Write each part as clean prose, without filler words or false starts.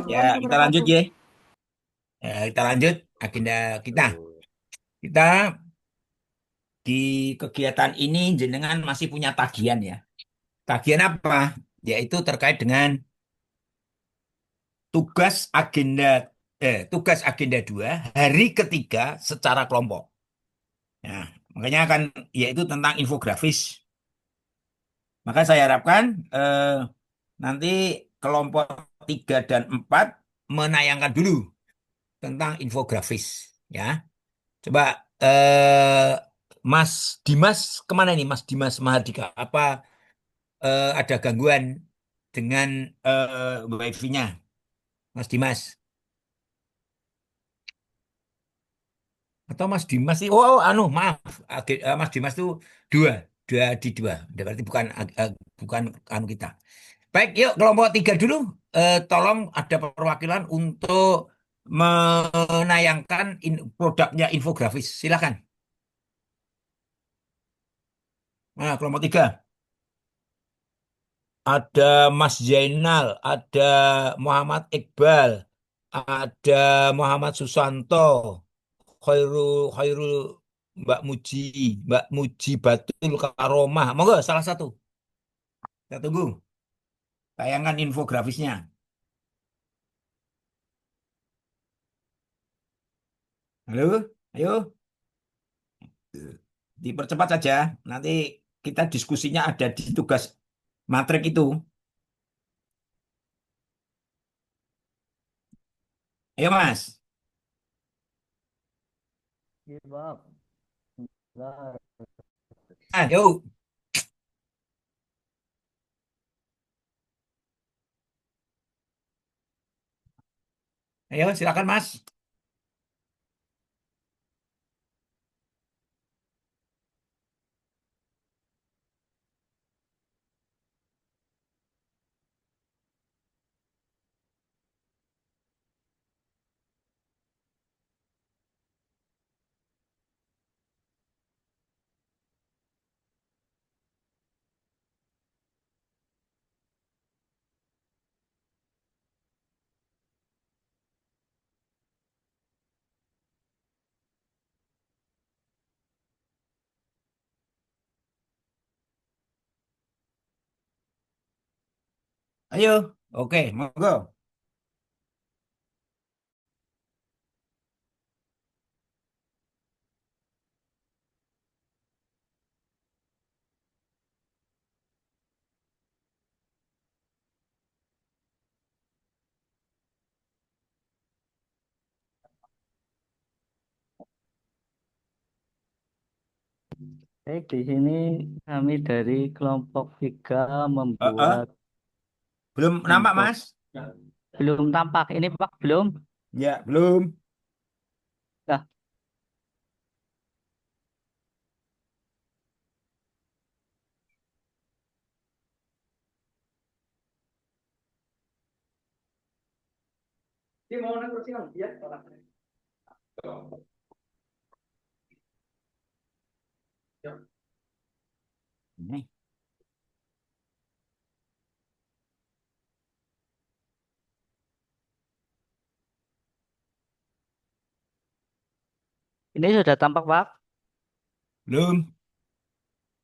Ya, kita lanjut ya. Ya, kita lanjut agenda kita. Kita di kegiatan ini jenengan masih punya tagihan ya. Tagihan apa? Yaitu terkait dengan tugas agenda tugas agenda 2 hari ketiga secara kelompok. Nah, makanya akan yaitu tentang infografis. Maka saya harapkan nanti kelompok 3 dan 4 menayangkan dulu tentang infografis ya. Coba Mas Dimas kemana ini Mas Dimas Mahardika? Apa ada gangguan dengan wifi-nya Mas Dimas? Atau Mas Dimas sih? Oh, anu maaf, Mas Dimas tuh dua, dua di dua. Berarti bukan bukan anu kita. Baik, yuk kelompok 3 dulu. Tolong ada perwakilan untuk menayangkan produknya infografis. Silakan. Nah, kelompok 3. Ada Mas Zainal, ada Muhammad Iqbal, ada Muhammad Susanto, Khairul Mbak Muji Batul Karomah. Monggo salah satu. Kita tunggu tayangan infografisnya. Halo, ayo dipercepat saja. Nanti kita diskusinya ada di tugas matrik itu. Ayo Mas. Iya, Bang. Nah, Ayo, ayo silakan Mas. Ayo, oke, monggo. baik, di sini kami dari kelompok 3 Eh, eh, membuat belum nampak info. Mas? Belum tampak. Ini Pak, belum. Ya, belum. Nah, Ini. ini sudah tampak, Pak. Belum,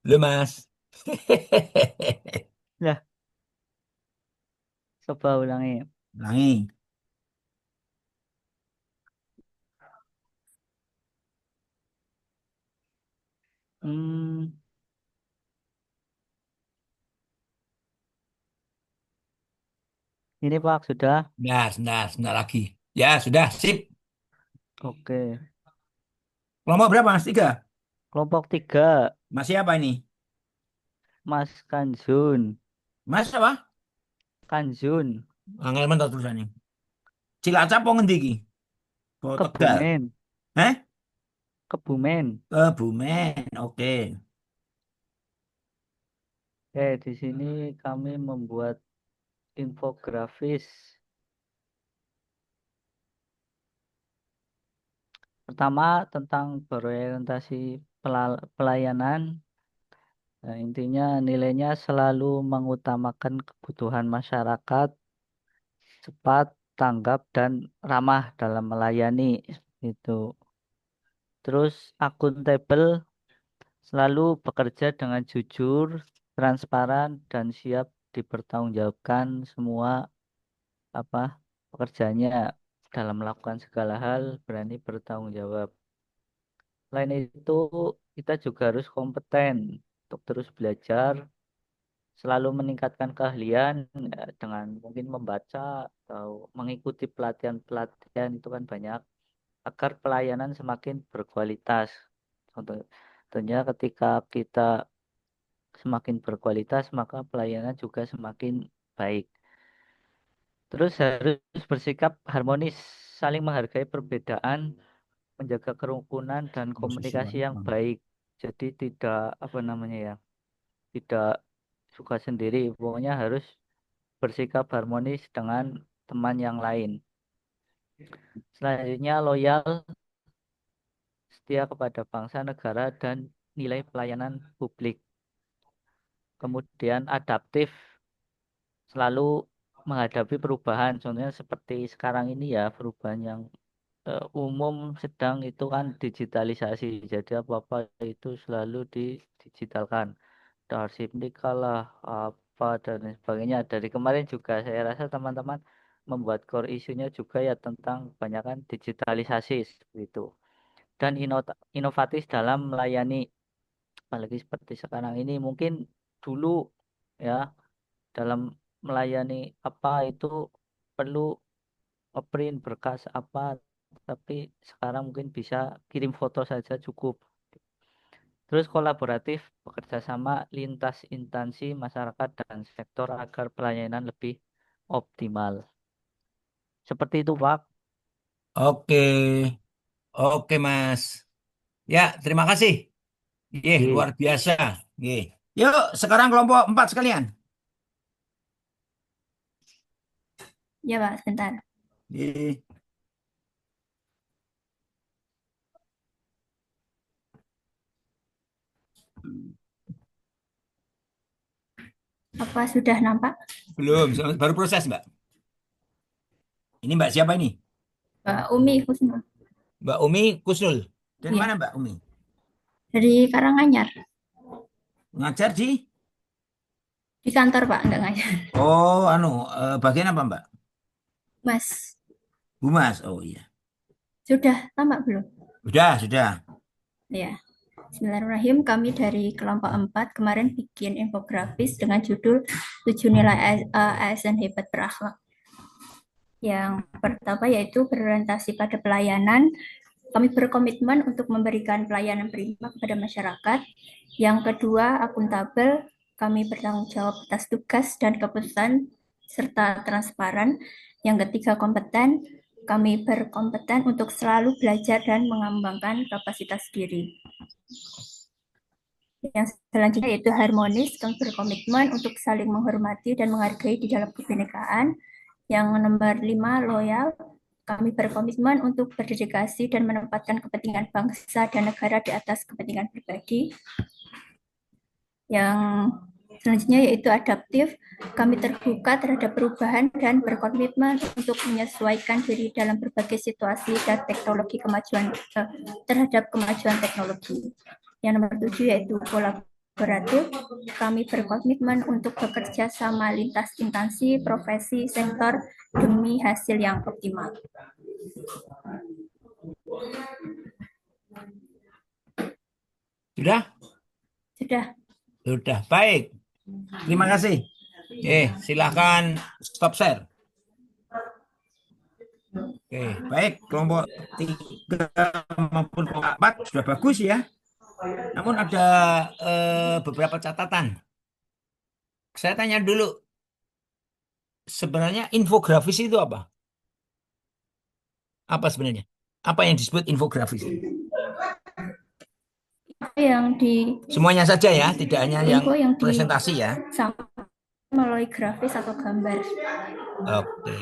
belum Mas. Nah, coba ulangi. Ulangi. Hmm, ini Pak, sudah. Nah, sebentar, sebentar lagi. Ya, sudah, sip. Oke. Kelompok berapa Mas? 3. Kelompok 3 Masih apa ini? Mas Kanjun. Mas apa? Kanjun. Angel mentok tulisannya. Cilacap apa ngendi iki? Oh, Tegal. Kebumen. Eh? Kebumen. Kebumen. Oke. Di sini kami membuat infografis. Pertama, tentang berorientasi pelayanan. Nah, intinya nilainya selalu mengutamakan kebutuhan masyarakat, cepat, tanggap dan ramah dalam melayani itu. Terus akuntabel selalu bekerja dengan jujur, transparan dan siap dipertanggungjawabkan semua apa pekerjaannya dalam melakukan segala hal berani bertanggung jawab. Selain itu, kita juga harus kompeten untuk terus belajar, selalu meningkatkan keahlian dengan mungkin membaca atau mengikuti pelatihan-pelatihan itu kan banyak agar pelayanan semakin berkualitas. Tentunya ketika kita semakin berkualitas, maka pelayanan juga semakin baik. Terus harus bersikap harmonis, saling menghargai perbedaan, menjaga kerukunan dan komunikasi yang baik. Jadi tidak apa namanya ya, tidak suka sendiri. Pokoknya harus bersikap harmonis dengan teman yang lain. Selanjutnya loyal, setia kepada bangsa, negara, dan nilai pelayanan publik. Kemudian adaptif, selalu menghadapi perubahan. Contohnya seperti sekarang ini ya, perubahan yang umum sedang itu kan digitalisasi. Jadi apa-apa itu selalu didigitalkan. Ada arsip nikah lah, apa dan lain sebagainya. Dari kemarin juga saya rasa teman-teman membuat core isunya juga ya tentang kebanyakan digitalisasi seperti itu. Dan inovatif dalam melayani, apalagi seperti sekarang ini mungkin dulu ya dalam melayani apa itu perlu ngeprint berkas apa, tapi sekarang mungkin bisa kirim foto saja cukup. Terus kolaboratif, bekerja sama lintas instansi masyarakat dan sektor agar pelayanan lebih optimal. Seperti itu, Pak. Oke, oke Mas. Ya, terima kasih. Oke. Luar biasa. Ye. Yuk, sekarang kelompok 4 sekalian. Ya, Pak, sebentar. Ye. Apa sudah nampak? Belum, baru proses Mbak. Ini Mbak siapa ini? Mbak Umi Kusnul. Mbak Umi Kusnul. Dari Iya, mana Mbak Umi? dari Karanganyar. Ngajar di? Di kantor, Pak, enggak ngajar. Oh, bagian apa Mbak? Mas, Humas. Oh iya. sudah tamat belum? Sudah. Ya. Bismillahirrahmanirrahim. Kami dari kelompok 4 kemarin bikin infografis dengan judul 7 nilai ASN hebat berakhlak. Yang pertama yaitu berorientasi pada pelayanan. Kami berkomitmen untuk memberikan pelayanan prima kepada masyarakat. Yang kedua, akuntabel. Kami bertanggung jawab atas tugas dan keputusan serta transparan. Yang ketiga, kompeten. Kami berkompeten untuk selalu belajar dan mengembangkan kapasitas diri. Yang selanjutnya yaitu harmonis, kami berkomitmen untuk saling menghormati dan menghargai di dalam kebinekaan. Yang nomor 5, loyal, kami berkomitmen untuk berdedikasi dan menempatkan kepentingan bangsa dan negara di atas kepentingan pribadi. Yang selanjutnya yaitu adaptif, kami terbuka terhadap perubahan dan berkomitmen untuk menyesuaikan diri dalam berbagai situasi dan teknologi terhadap kemajuan teknologi. Yang nomor 7 yaitu kolaboratif, kami berkomitmen untuk bekerja sama lintas instansi, profesi, sektor demi hasil yang optimal. Sudah? Sudah. Sudah. Baik. Terima kasih. Silakan stop share. Oke, baik. Kelompok 3 maupun kelompok 4 sudah bagus ya. Namun ada beberapa catatan. Saya tanya dulu, sebenarnya infografis itu apa? Apa sebenarnya? Apa yang disebut infografis? Yang di Semuanya saja ya, tidak hanya yang yang presentasi ya. Melalui grafis atau gambar. Oke.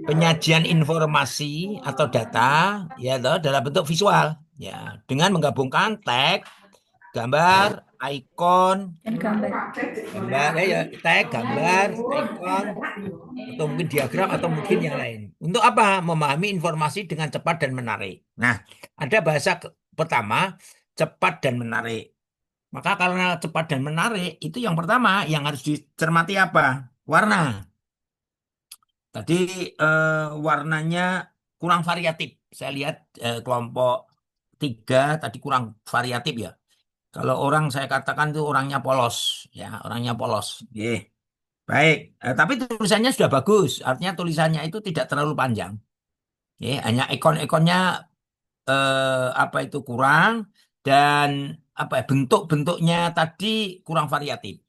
Penyajian informasi atau data ya toh, dalam bentuk visual ya dengan menggabungkan teks, gambar, ikon, Dan gambar. ya tag, gambar, ikon, atau mungkin diagram atau mungkin yang lain. Untuk apa? Memahami informasi dengan cepat dan menarik. Nah, ada bahasa pertama, cepat dan menarik. Maka karena cepat dan menarik, itu yang pertama yang harus dicermati apa? Warna. Tadi warnanya kurang variatif. Saya lihat kelompok 3 tadi kurang variatif ya. Kalau orang saya katakan itu orangnya polos, ya orangnya polos. Oke. Baik, tapi tulisannya sudah bagus. Artinya tulisannya itu tidak terlalu panjang. Ya, hanya ikon-ikonnya apa itu kurang dan apa ya, bentuk-bentuknya tadi kurang variatif.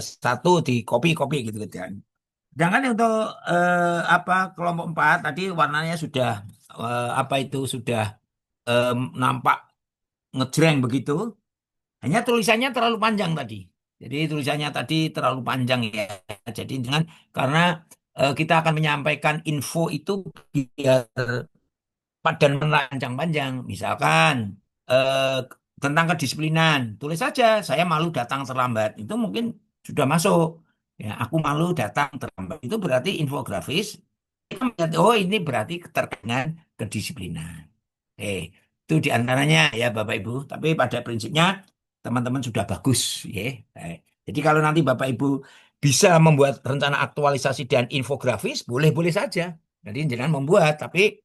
Satu di copy gitu kan. Sedangkan untuk apa kelompok 4 tadi warnanya sudah apa itu sudah nampak ngejreng begitu. Hanya tulisannya terlalu panjang tadi. Jadi tulisannya tadi terlalu panjang ya. Jadi dengan karena kita akan menyampaikan info itu biar dan panjang-panjang. Misalkan tentang kedisiplinan, tulis saja saya malu datang terlambat. Itu mungkin sudah masuk. Ya, aku malu datang terlambat. Itu berarti infografis. Kita melihat, oh ini berarti terkait dengan kedisiplinan. Itu diantaranya ya Bapak Ibu. Tapi pada prinsipnya teman-teman sudah bagus, ya. Jadi kalau nanti Bapak Ibu bisa membuat rencana aktualisasi dan infografis, boleh-boleh saja. Jadi jangan membuat, tapi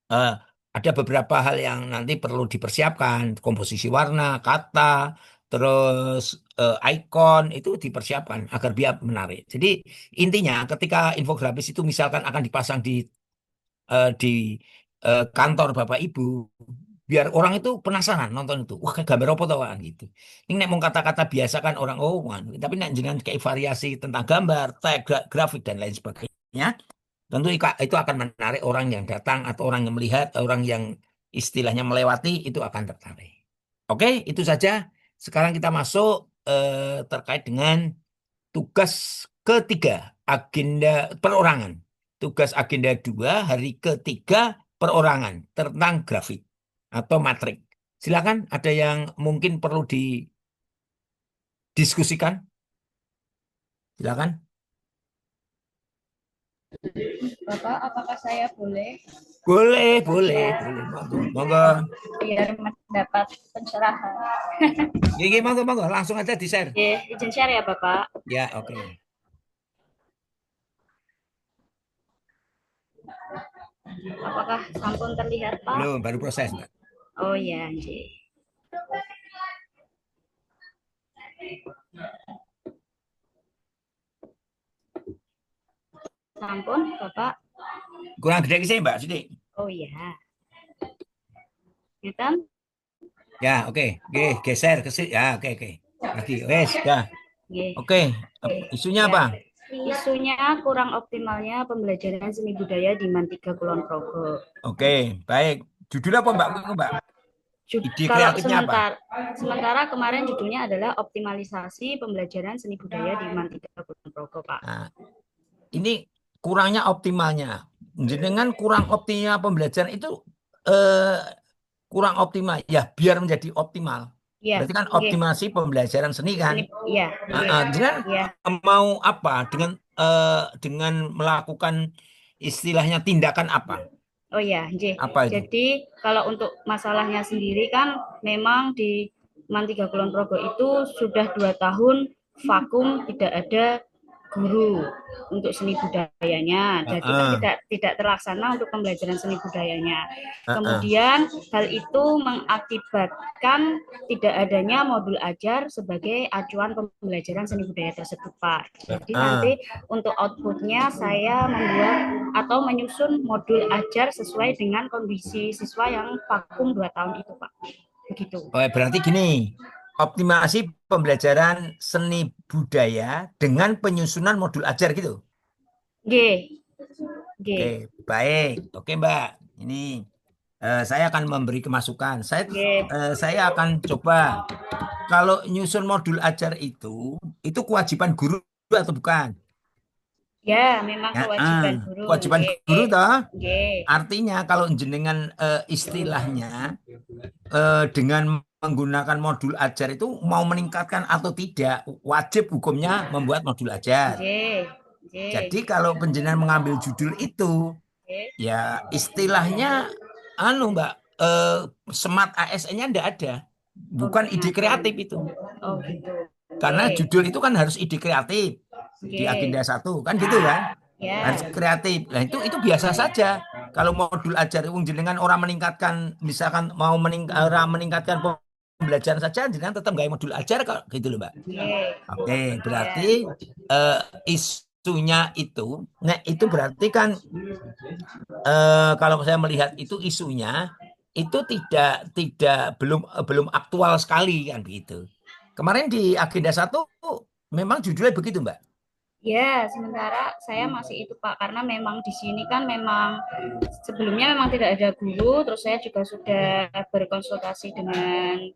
eh, ada beberapa hal yang nanti perlu dipersiapkan, komposisi warna, kata, terus ikon itu dipersiapkan agar biar menarik. Jadi intinya ketika infografis itu misalkan akan dipasang di kantor Bapak Ibu, biar orang itu penasaran nonton itu. Wah, kayak gambar apa tau kan gitu. Ini nek mau kata-kata biasa kan orang oh, tapi nek jangan kayak variasi tentang gambar, tag, grafik dan lain sebagainya. Tentu itu akan menarik orang yang datang atau orang yang melihat, orang yang istilahnya melewati itu akan tertarik. Oke, itu saja. Sekarang kita masuk terkait dengan tugas ketiga, agenda perorangan. Tugas agenda 2 hari ketiga perorangan tentang grafik atau matrik. Silakan, ada yang mungkin perlu didiskusikan? Silakan. Bapak, apakah saya boleh Boleh, boleh, share boleh. Monggo, monggo. biar mendapat pencerahan? Gigi, monggo, monggo. Langsung aja di-share. Izin share ya Bapak. Ya, oke. Apakah sampun terlihat Pak? Belum, baru proses, Mbak. Oh ya, nggih. Sampun Bapak. Kurang gede sih, Mbak, sidik. Oh ya. Ngeten? Ya, oke. Oke, geser ke sini. Ya, oke, oke. Lagi, wes, dah. Nggih. Oke. Isunya Ya. apa? Isunya kurang optimalnya pembelajaran seni budaya di Mantiga Kulon Progo. Oke, baik. Judulnya apa, Mbak? Mbak? Ide Kalau kreatifnya apa? sementara kemarin judulnya adalah optimalisasi pembelajaran seni budaya di Mantiga Kulon Progo, Pak. Nah, ini kurangnya optimalnya. Dengan kurang optimalnya pembelajaran itu kurang optimal. Ya, biar menjadi optimal. Ya, berarti kan optimasi pembelajaran seni kan? Iya. Dengan mau apa? Dengan melakukan istilahnya tindakan apa? Oh ya, Apa itu? jadi kalau untuk masalahnya sendiri kan memang di Mantiga Kulon Progo itu sudah 2 tahun vakum, tidak ada guru untuk seni budayanya, jadi kan tidak terlaksana untuk pembelajaran seni budayanya. Kemudian hal itu mengakibatkan tidak adanya modul ajar sebagai acuan pembelajaran seni budaya tersebut, Pak. Jadi nanti untuk outputnya saya membuat atau menyusun modul ajar sesuai dengan kondisi siswa yang vakum 2 tahun itu, Pak. Begitu. Oh, berarti gini. Optimasi pembelajaran seni budaya dengan penyusunan modul ajar gitu. Oke, baik. Oke, Mbak. Ini saya akan memberi kemasukan. Saya akan coba kalau nyusun modul ajar itu kewajiban guru atau bukan? Ya, memang kewajiban guru. Kewajiban guru toh. Artinya kalau jenengan istilahnya dengan menggunakan modul ajar itu mau meningkatkan atau tidak, wajib hukumnya membuat modul ajar. Nggih. Jadi kalau penjenengan mengambil judul itu, ya istilahnya Mbak, smart ASN-nya enggak ada. Bukan ide kreatif itu. Oh gitu. Karena judul itu kan harus ide kreatif di agenda 1, kan gitu kan? Harus Ya. kreatif. Nah, itu biasa saja. Kalau modul ajar wong jenengan orang meningkatkan, misalkan mau orang meningkatkan pembelajaran saja, jenengan tetap nggak modul ajar kok gitu loh, Mbak. Nggih. Oke, berarti isunya itu, nah itu berarti kan kalau saya melihat itu isunya itu tidak belum aktual sekali kan begitu. Kemarin di agenda 1 memang judulnya begitu, Mbak. Ya, sementara saya masih itu Pak, karena memang di sini kan memang sebelumnya memang tidak ada guru, terus saya juga sudah berkonsultasi dengan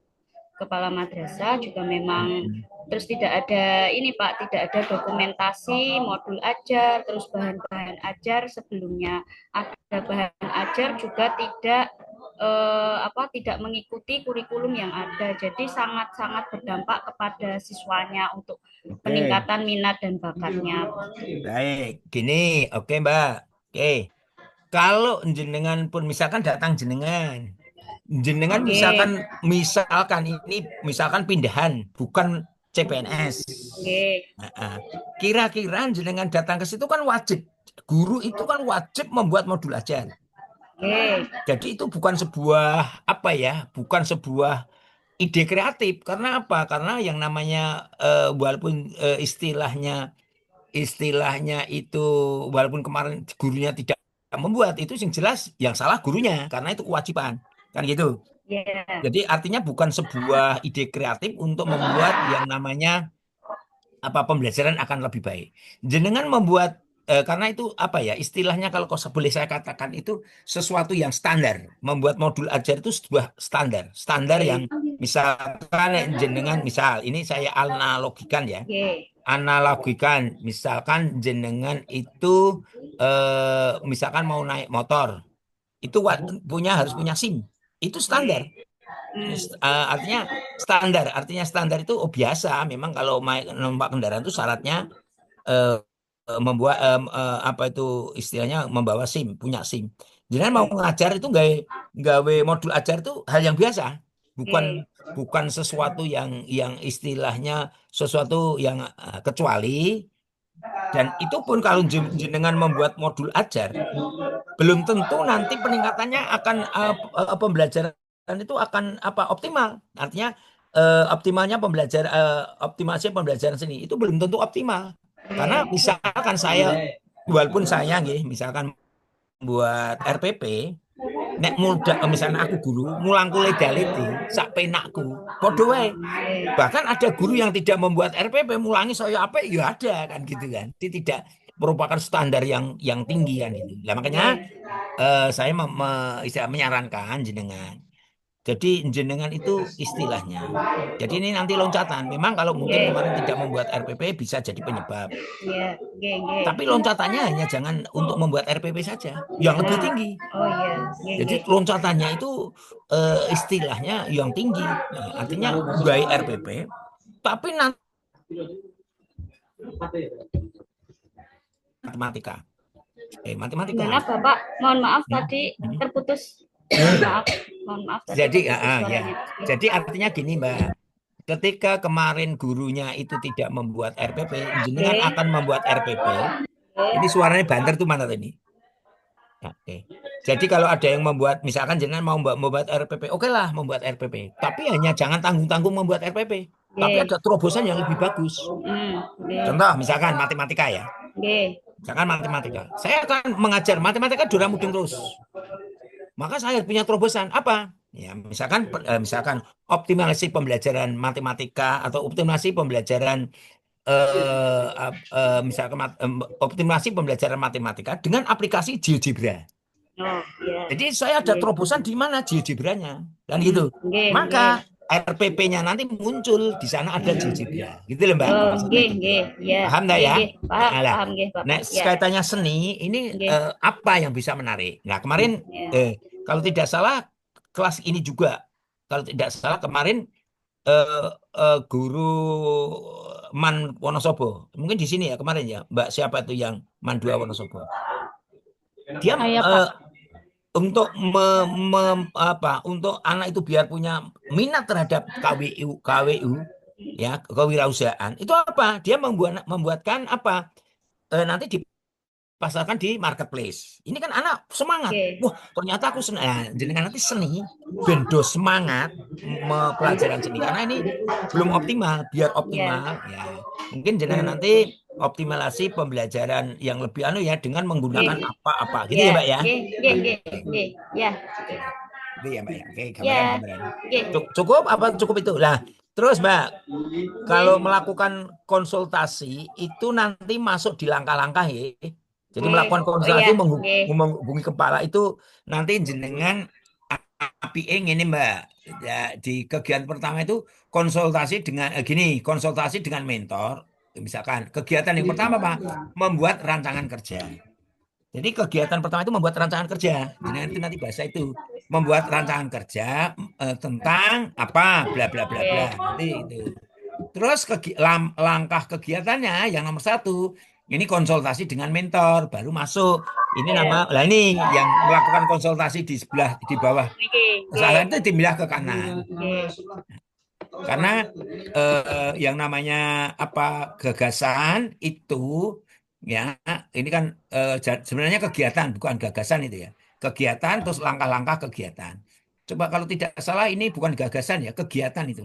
kepala madrasah juga memang terus tidak ada ini Pak, tidak ada dokumentasi modul ajar, terus bahan-bahan ajar sebelumnya ada bahan ajar juga tidak mengikuti kurikulum yang ada. Jadi sangat-sangat berdampak kepada siswanya untuk Oke, peningkatan minat dan bakatnya. baik. Gini, oke, Mbak. Oke. Kalau jenengan pun misalkan datang jenengan Oke, misalkan ini misalkan pindahan bukan CPNS. oke, Nah, kira-kira jenengan datang ke situ kan wajib, guru itu kan wajib membuat modul ajar. oke. Jadi itu bukan sebuah apa ya, bukan sebuah ide kreatif. Karena apa? Karena yang namanya walaupun istilahnya itu walaupun kemarin gurunya tidak membuat itu, yang jelas yang salah gurunya karena itu kewajiban, kan gitu. Ya, Jadi artinya bukan sebuah ide kreatif untuk membuat yang namanya pembelajaran akan lebih baik. Jenengan membuat karena itu apa ya istilahnya, kalau boleh saya katakan itu sesuatu yang standar. Membuat modul ajar itu sebuah standar yang misalkan jenengan, misal ini saya analogikan ya, oke. misalkan jenengan itu misalkan mau naik motor itu harus punya SIM, itu standar. Artinya standar itu biasa. Memang kalau numpak kendaraan itu syaratnya eh, membuat apa itu istilahnya membawa SIM, punya SIM. Jangan mau ngajar itu gawe modul ajar itu hal yang biasa, bukan bukan sesuatu yang istilahnya sesuatu yang kecuali. Dan itu pun kalau jenengan membuat modul ajar, belum tentu nanti peningkatannya akan pembelajaran itu akan optimal. Artinya optimasi pembelajaran seni itu belum tentu optimal. Karena misalkan walaupun saya nggih, misalkan buat RPP, nek muda misalnya aku guru mulang kule dalete sak penakku padha wae. Bahkan ada guru yang tidak membuat RPP mulangi saya apa ya ada kan gitu kan. Itu tidak merupakan standar yang tinggi kan itu. Nah, makanya saya menyarankan jenengan. Jadi jenengan itu istilahnya. Jadi ini nanti loncatan. Memang kalau mungkin kemarin tidak membuat RPP bisa jadi penyebab. Iya, nggih, nggih. Tapi loncatannya hanya jangan untuk membuat RPP saja, yang lebih tinggi. Oh iya, nggih, Jadi nggih. loncatannya itu istilahnya yang tinggi. Nah, artinya baik RPP, tapi nanti matematika. Matematika. Gimana Bapak? Mohon maaf Hmm. tadi terputus. Maaf, mohon maaf tadi Jadi, terputus ya. suaranya. Jadi artinya gini, Mbak. Ketika kemarin gurunya itu tidak membuat RPP, jenengan Oke. akan membuat RPP. Ini suaranya banter tuh mana tadi? Oke. Jadi kalau ada yang membuat, misalkan jenengan mau membuat RPP, oke lah membuat RPP. Tapi hanya jangan tanggung-tanggung membuat RPP. Tapi Nggih. ada terobosan yang lebih bagus. Nggih. Contoh, misalkan matematika ya. Nggih. Misalkan matematika. Saya akan mengajar matematika durang mudeng terus. Maka saya punya terobosan apa? Ya, misalkan optimalisasi pembelajaran matematika atau optimalisasi pembelajaran misalkan optimasi pembelajaran matematika dengan aplikasi GeoGebra. Oh, iya. Jadi saya ada terobosan di mana GeoGebra-nya, kan gitu. Nggih, Maka RPP-nya nanti muncul di sana ada GeoGebra, gitu loh Mbak. Oh, Maksudnya nggih, gitu. nggih. Iya. Paham nggak Nggih, ya? nggih. Paham, Lah, paham nggih, Bapak. nah, Iya. kaitannya seni ini Nggih. apa yang bisa menarik? Nah, kemarin Iya. kalau tidak salah kelas ini juga kalau tidak salah kemarin guru Man Wonosobo. Mungkin di sini ya kemarin ya, Mbak siapa itu yang Man 2 Wonosobo. Dia Saya Pak. untuk untuk anak itu biar punya minat terhadap KWU ya, kewirausahaan. Itu apa? Dia membuatkan apa? Nanti dipasarkan di marketplace. Ini kan anak semangat. Oke. Wah, ternyata aku senang. Nah, jenengan nanti seni, bendo semangat pelajaran seni. Karena ini belum optimal. Biar optimal, ya mungkin jenengan nanti optimalisasi pembelajaran yang lebih ya dengan menggunakan apa-apa. Gitu ya, Mbak ya? Ya. Itu ya, Mbak ya. Oke, Ya. gambaran. Cukup apa cukup itu? Nah, terus Mbak, kalau melakukan konsultasi itu nanti masuk di langkah-langkah ya. Jadi melakukan konsultasi menghubungi kepala itu nanti jenengan api ini Mbak. Ya, di kegiatan pertama itu konsultasi dengan konsultasi dengan mentor. Misalkan kegiatan yang pertama Pak, membuat rancangan kerja. Jadi kegiatan pertama itu membuat rancangan kerja. Jadi nanti bahasa itu membuat rancangan kerja tentang apa bla bla bla bla. Nanti itu. Terus langkah kegiatannya yang nomor 1 ini konsultasi dengan mentor baru masuk. Ini lah ini yang melakukan konsultasi di sebelah di bawah. Salah itu dimilah ke kanan. Karena yang namanya apa gagasan itu ya ini kan sebenarnya kegiatan bukan gagasan itu ya. Kegiatan terus langkah-langkah kegiatan. Coba kalau tidak salah ini bukan gagasan ya, kegiatan itu.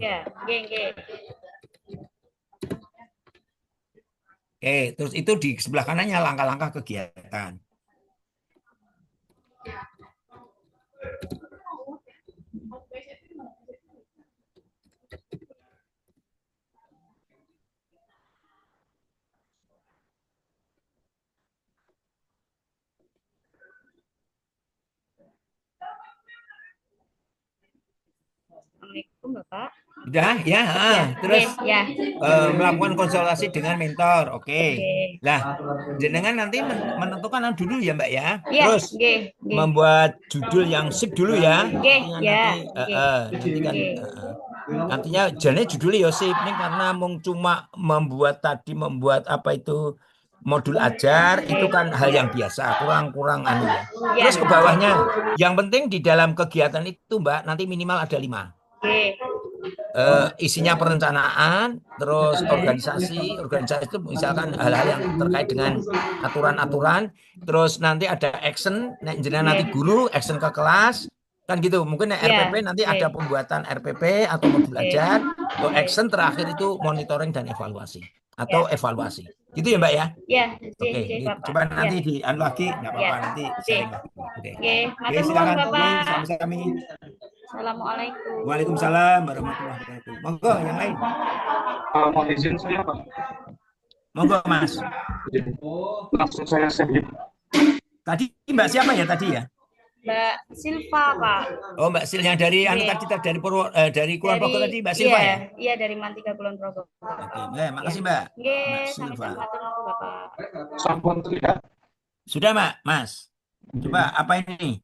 Oke, terus itu di sebelah kanannya langkah-langkah kegiatan. Assalamualaikum Bapak. Udah ya, terus melakukan konsultasi dengan mentor. Oke. Lah, jenengan nanti menentukan dulu ya Mbak ya. Terus membuat judul yang sip dulu ya. Nanti kan nantinya jadinya judulnya ya sip ini karena cuma membuat apa itu modul ajar itu kan hal yang biasa, kurang ya. Terus ke bawahnya, yang penting di dalam kegiatan itu Mbak nanti minimal ada 5. Isinya perencanaan, terus organisasi itu misalkan hal-hal yang terkait dengan aturan-aturan, terus nanti ada action, nanti guru action ke kelas, kan gitu. Mungkin RPP nanti ada pembuatan RPP atau modul ajar, atau action terakhir itu monitoring dan evaluasi atau evaluasi. Gitu ya Mbak ya? Ya. Oke, coba nanti di lagi, nggak apa-apa nanti sharing lagi. Oke, silakan. Sami-sami. Assalamualaikum. Waalaikumsalam warahmatullahi wabarakatuh. Monggo yang lain. Mohon izin saya Pak. Monggo Mas. Langsung saya sendiri. Tadi Mbak siapa ya tadi ya? Mbak Silva Pak. Oh Mbak Sil yang dari tadi dari Kulon Progo tadi Mbak Silva ya? Iya dari Mantika Kulon Progo. Oke, makasih Mbak. Mbak Silva. Bapak. Sampun tidak. Sudah Mbak, Mas. Coba apa ini?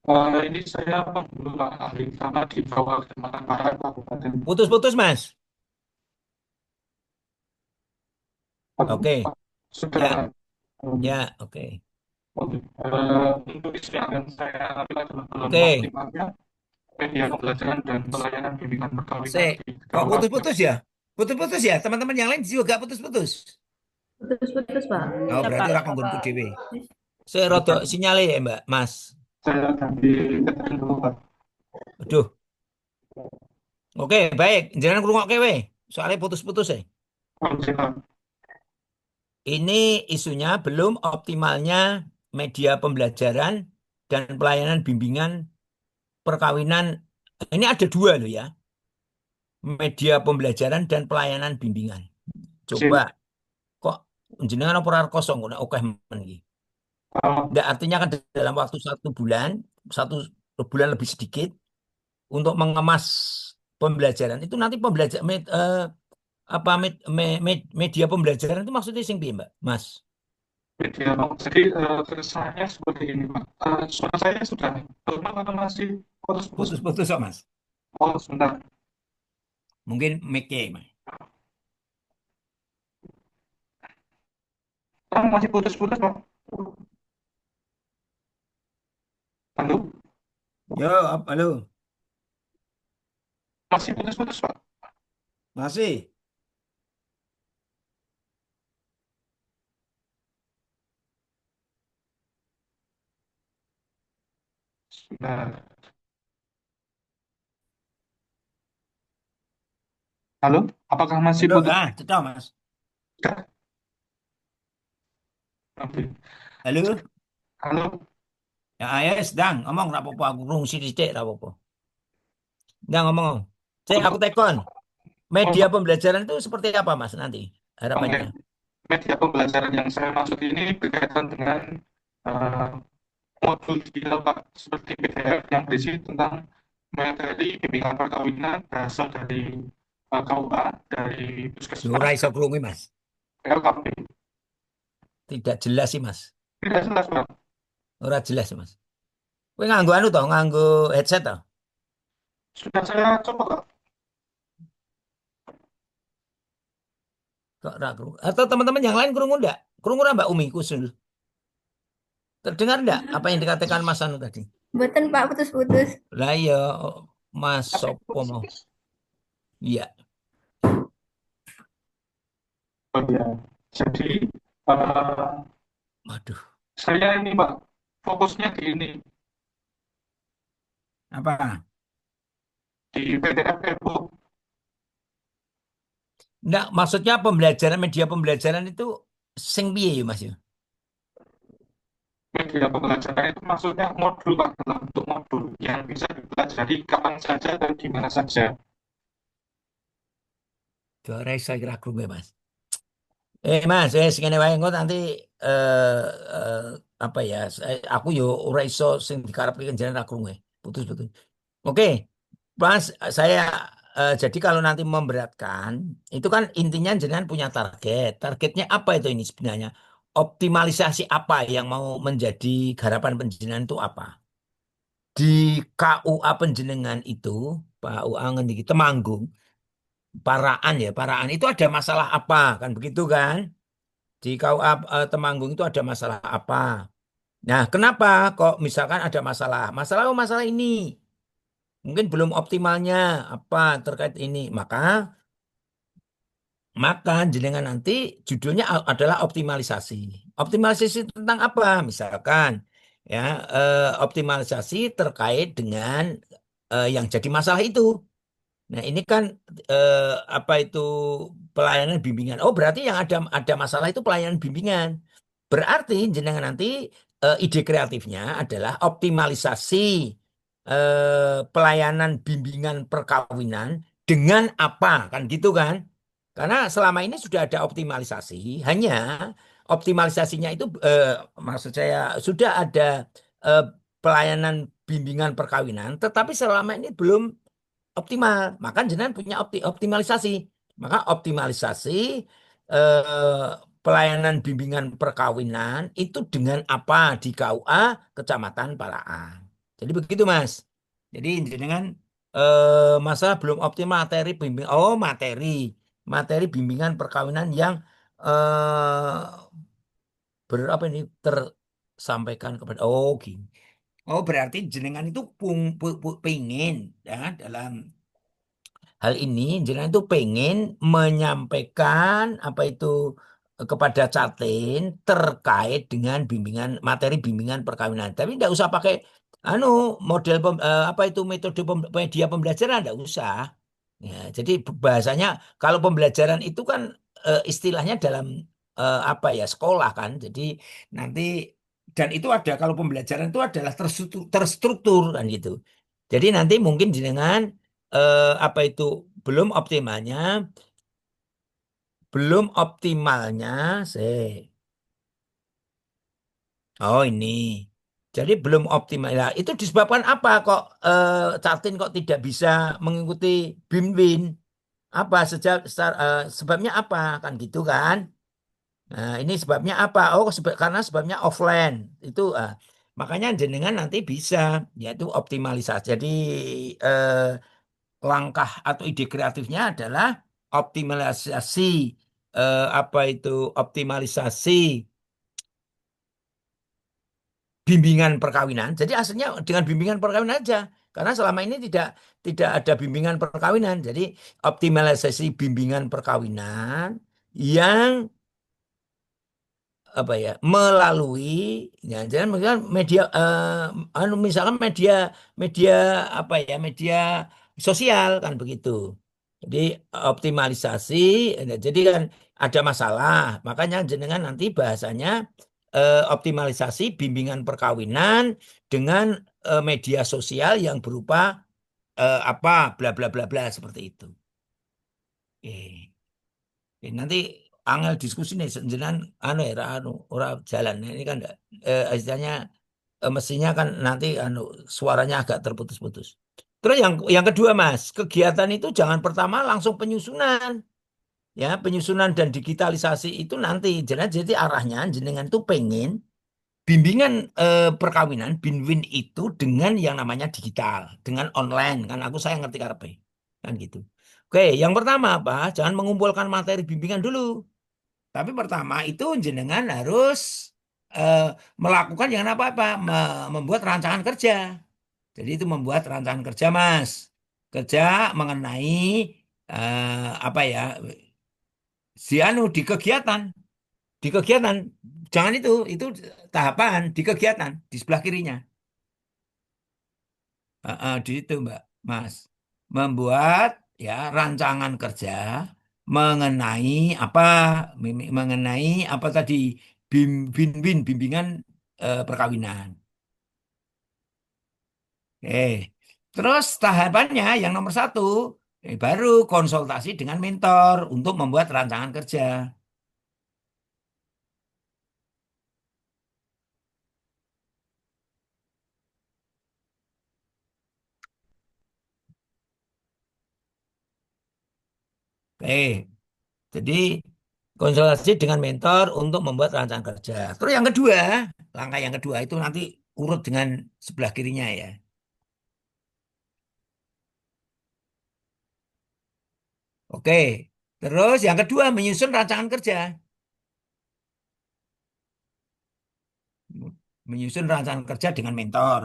Ini saya pengelola ahli tanah di bawah Kecamatan Barat Kabupaten. Putus-putus Mas. Oke. Sudah. Ya, oke. Untuk isu yang akan saya ambil adalah optimalnya media pembelajaran dan pelayanan bimbingan perkawinan. Kok putus-putus ya? Putus-putus ya? Teman-teman yang lain juga putus-putus. Putus-putus Pak. Oh, berarti orang kanggo dhewe. Saya rodok sinyale ya, Mbak, Mas. Saya ganti keterangan dulu Pak. Aduh. Oke, baik. Jangan ngrungokke we. Soalnya putus-putus ya. Ini isunya belum optimalnya media pembelajaran dan pelayanan bimbingan perkawinan. Ini ada 2 loh ya. Media pembelajaran dan pelayanan bimbingan. Coba kok jenengan operar kosong kok oke men iki. Nggak, artinya kan dalam waktu 1 bulan, 1 bulan lebih sedikit untuk mengemas pembelajaran itu nanti media pembelajaran itu maksudnya sing piye Mbak, Mas? media Pak. Jadi keresahannya seperti ini Pak. Suara saya sudah normal atau masih putus-putus? Putus-putus kok Mas. Oh, sebentar. Mungkin mic-nya, Mas. Masih putus-putus Pak. Halo? Yo, halo. Masih putus-putus Pak. Masih. Sebentar. Halo? Apakah masih Halo, putus? cetha Mas. Oke. Halo. Halo? Ya, ya sedang ngomong ra apa-apa aku rungsi sithik ra apa-apa. Nggak ngomong. Cek aku tekon. Oh, Media pembelajaran itu seperti apa Mas nanti oke. harapannya? Media pembelajaran yang saya maksud ini berkaitan dengan eh, modul digital Pak, seperti PDF yang berisi tentang materi bimbingan perkawinan berasal dari KUA, dari Yo Puskesmas, ora iso krungu Mas. LKP. Tidak jelas sih Mas. Tidak jelas Pak. Ora jelas sih Mas. Kowe nganggo anu toh, nganggo headset toh? Sudah saya coba Pak. Kok ra krungu? Atau teman-teman yang lain krungu ndak? Krungu ra Mbak Umi Kusul? Terdengar ndak apa yang dikatakan Mas Anu tadi? Mboten Pak, putus-putus. Lah iya, Mas Tapi sopo mau? Iya. oh ya. Jadi eh, Waduh. saya ini Pak, fokusnya di ini, Apa? di PDF e-book. Nggak, maksudnya pembelajaran media pembelajaran itu sing piye ya Mas ya? Media pembelajaran itu maksudnya modul Pak, dalam bentuk modul yang bisa dipelajari kapan saja dan di mana saja. Ora iso kira krungu Mas. Mas, ngene wae engko nanti eh, apa ya? Aku yo ora iso sing dikarepke jenengan ra krungu. Putus-putus. Oke, Mas, saya jadi kalau nanti memberatkan, itu kan intinya jenengan punya target. Targetnya apa itu ini sebenarnya? Optimalisasi apa yang mau menjadi garapan penjenengan itu apa? Di KUA penjenengan itu, KUA ngendi Temanggung, Paraan ya, Paraan itu ada masalah apa? Kan begitu kan? Di KUA Temanggung itu ada masalah apa? Nah, kenapa kok misalkan ada masalah? Masalah oh, masalah ini. Mungkin belum optimalnya apa terkait ini. Maka jenengan nanti judulnya adalah optimalisasi. Optimalisasi tentang apa? Misalkan ya optimalisasi terkait dengan yang jadi masalah itu. Nah, ini kan eh, apa itu pelayanan bimbingan. Oh, berarti yang ada masalah itu pelayanan bimbingan. Berarti jenengan nanti ide kreatifnya adalah optimalisasi pelayanan bimbingan perkawinan dengan apa kan gitu kan? Karena selama ini sudah ada optimalisasi, hanya optimalisasinya itu maksud saya sudah ada eh, pelayanan bimbingan perkawinan, tetapi selama ini belum optimal. Maka jenengan punya optimalisasi. Maka optimalisasi eh, pelayanan bimbingan perkawinan itu dengan apa di KUA Kecamatan Paraan. Jadi begitu Mas. Jadi jenengan masalah belum optimal materi bimbing. Oh materi bimbingan perkawinan yang berapa ini tersampaikan kepada. Oh gini. Oh berarti jenengan itu pengen ya dalam hal ini jenengan itu pengen menyampaikan apa itu kepada Catin terkait dengan materi bimbingan perkawinan. Tapi tidak usah pakai anu apa itu metode media pembelajaran tidak usah. Ya, jadi bahasanya kalau pembelajaran itu kan istilahnya dalam apa ya sekolah kan. Jadi nanti dan itu ada kalau pembelajaran itu adalah terstruktur kan gitu. Jadi nanti mungkin jenengan apa itu belum optimalnya, belum optimalnya, oh ini. Jadi belum optimal. Nah, itu disebabkan apa kok Catin kok tidak bisa mengikuti BIMWIN? Apa sebabnya apa kan gitu kan? Nah, ini sebabnya apa? Oh, karena sebabnya offline. Itu makanya jenengan nanti bisa yaitu optimalisasi. Jadi eh, langkah atau ide kreatifnya adalah optimalisasi apa itu optimalisasi bimbingan perkawinan. Jadi aslinya dengan bimbingan perkawinan aja. Karena selama ini tidak ada bimbingan perkawinan. Jadi optimalisasi bimbingan perkawinan yang apa ya melalui ya jangan misalkan media misalkan media media apa ya media sosial kan begitu. Jadi optimalisasi jadi kan ada masalah makanya jenengan nanti bahasanya optimalisasi bimbingan perkawinan dengan media sosial yang berupa apa bla bla bla bla seperti itu. Oke. Nanti angel diskusi nih jenengan anu ya anu ora jalan ini kan istilahnya mestinya kan nanti anu suaranya agak terputus-putus. Terus yang kedua Mas, kegiatan itu jangan pertama langsung penyusunan. Ya, penyusunan dan digitalisasi itu nanti jadi arahnya jenengan tuh pengen bimbingan perkawinan binwin itu dengan yang namanya digital, dengan online kan saya ngerti karepe. Kan gitu. Oke, yang pertama apa? Jangan mengumpulkan materi bimbingan dulu. Tapi pertama itu jenengan harus eh, melakukan yang apa-apa, membuat rancangan kerja. Jadi itu membuat rancangan kerja, Mas. Kerja mengenai apa ya, si anu di kegiatan. Jangan itu tahapan di kegiatan di sebelah kirinya. Di situ, Mbak, Mas. Membuat ya rancangan kerja mengenai apa mengenai apa tadi bimbingan perkawinan. Terus tahapannya yang nomor satu baru konsultasi dengan mentor untuk membuat rancangan kerja. Jadi konsultasi dengan mentor untuk membuat rancangan kerja. Terus yang kedua, langkah yang kedua itu nanti urut dengan sebelah kirinya ya. Oke. Terus yang kedua menyusun rancangan kerja. Menyusun rancangan kerja dengan mentor.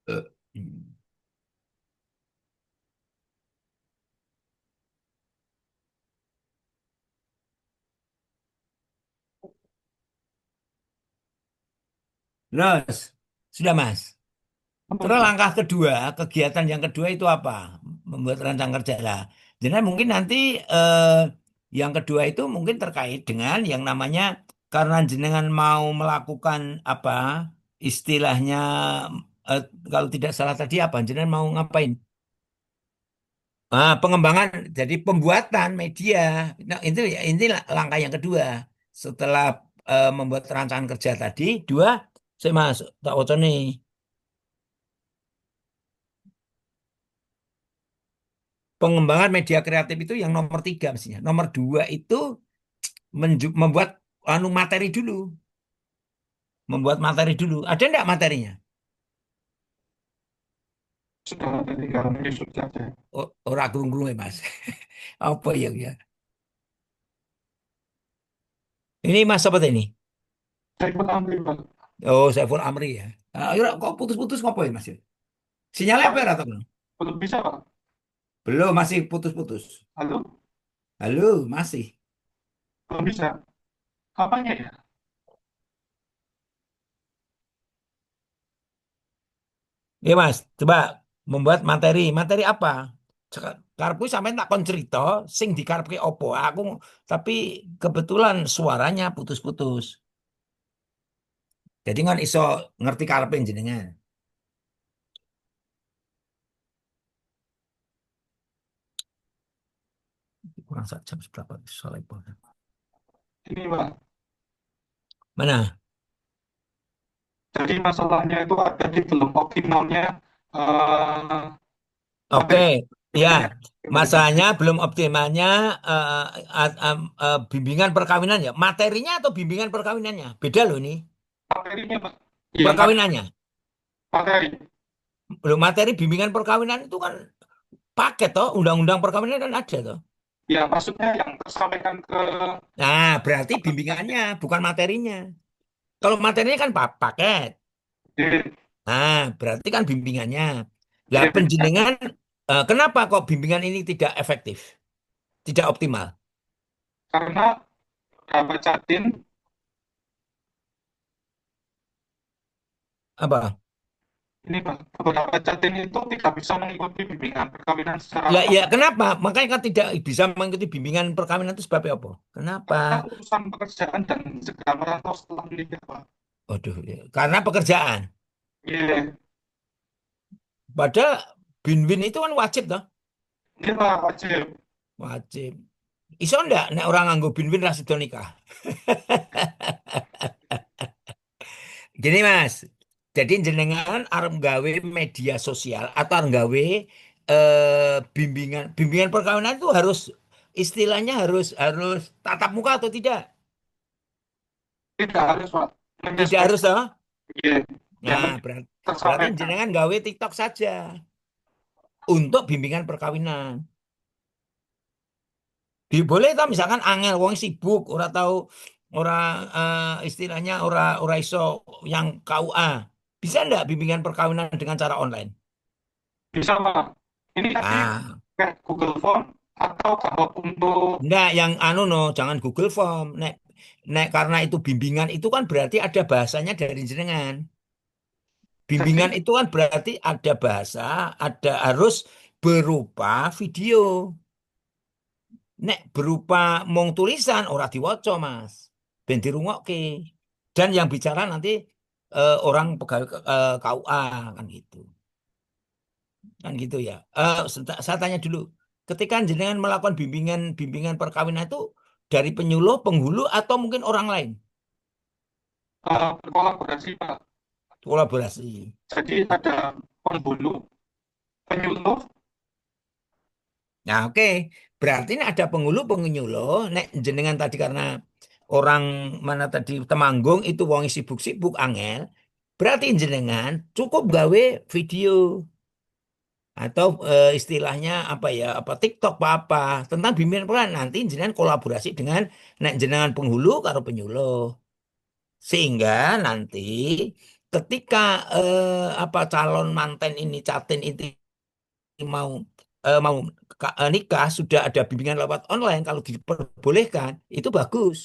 Hmm. Terus, sudah Mas. Apa Terus itu? langkah kedua, kegiatan yang kedua itu apa? Membuat rancangan kerja lah. Jadi mungkin nanti eh, yang kedua itu mungkin terkait dengan yang namanya karena jenengan mau melakukan apa istilahnya eh, kalau tidak salah tadi apa jenengan mau ngapain? Pengembangan jadi pembuatan media. Nah, ini langkah yang kedua. Setelah membuat rancangan kerja tadi, dua saya masuk tak waca nih. Pengembangan media kreatif itu yang nomor tiga mestinya. Nomor dua itu membuat anu materi dulu. Membuat materi dulu. Ada enggak materinya? Sudah tinggal menyusun saja. Ora grung ya Mas. Apa ya ya? Ini Mas apa ini? Saya ikut ambil, Pak. Oh, Saiful Amri ya. Ayo kok putus-putus ngopo ya Mas? Sinyalnya apa Pak, ya atau belum? belum bisa, Pak. Belum, masih putus-putus. Halo? Halo, masih. Belum bisa. Apanya ya? Ya Mas, coba membuat materi. Materi apa? Karepku sampai tak kon cerita sing dikarepke opo. Aku tapi kebetulan suaranya putus-putus. Jadi kan iso ngerti karepe jenengan. Kurang 1 jam seberapa soalnya. Ini, Pak. Mana? Jadi masalahnya itu ada di belum optimalnya eh Oke, materi ya. bimbingannya. Masalahnya belum optimalnya bimbingan perkawinan ya. Materinya atau bimbingan perkawinannya? Beda loh ini. Materinya, Pak. Iya, Perkawinannya. materi. Belum materi bimbingan perkawinan itu kan paket toh. Undang-undang perkawinan kan ada toh. Ya, maksudnya yang tersampaikan ke Nah, berarti bimbingannya bukan materinya. Kalau materinya kan paket. di, Nah, berarti kan bimbingannya. Lah di- penjenengan kenapa kok bimbingan ini tidak efektif? Tidak optimal. karena beberapa catin Apa? ini Pak, beberapa catin itu tidak bisa mengikuti bimbingan perkawinan secara Lah ya online. kenapa? Makanya kan tidak bisa mengikuti bimbingan perkawinan itu sebabnya apa? Kenapa? Karena urusan pekerjaan dan segera merantau setelah menikah, Pak. Waduh, ya. Karena pekerjaan. Iya, Padahal bin-bin itu kan wajib toh? iya Pak, wajib. Wajib. Iso ndak nek orang nganggo bin-bin ra sida nikah? Gini Mas. Jadi jenengan arep gawe media sosial atau arep gawe bimbingan bimbingan perkawinan itu harus istilahnya harus harus tatap muka atau tidak? Tidak harus, Pak. Tidak harus Menyesuaikan. toh? Iya, yang Nah, penting berarti tersampaikan. jenengan gawe TikTok saja untuk bimbingan perkawinan. Boleh toh misalkan angel wong sibuk ora tahu ora istilahnya ora iso yang KUA. Bisa ndak bimbingan perkawinan dengan cara online? Bisa, Pak. Ini tadi Ah, kayak Google Form atau kalau untuk ndak yang anu no, jangan Google Form. Nek nek karena itu bimbingan itu kan berarti ada bahasanya dari jenengan. Bimbingan jadi itu kan berarti ada bahasa, ada harus berupa video. Nek berupa mong tulisan ora diwaca, Mas. Ben dirungokke. Dan yang bicara nanti orang pegawai KUA kan gitu. Kan gitu ya. Saya tanya dulu, ketika jenengan melakukan bimbingan bimbingan perkawinan itu dari penyuluh, penghulu atau mungkin orang lain berkolaborasi, Pak. kolaborasi. Jadi ada penghulu, penyuluh, Nah, oke. Berarti ini ada penghulu, penyuluh. Nek jenengan tadi karena orang mana tadi Temanggung itu wong sibuk-sibuk angel. Berarti jenengan cukup gawe video atau istilahnya apa ya apa TikTok apa apa tentang bimbingan peran nanti jenengan kolaborasi dengan nek jenengan penghulu karo penyuluh sehingga nanti ketika apa calon manten ini catin itu mau mau nikah sudah ada bimbingan lewat online kalau diperbolehkan itu bagus.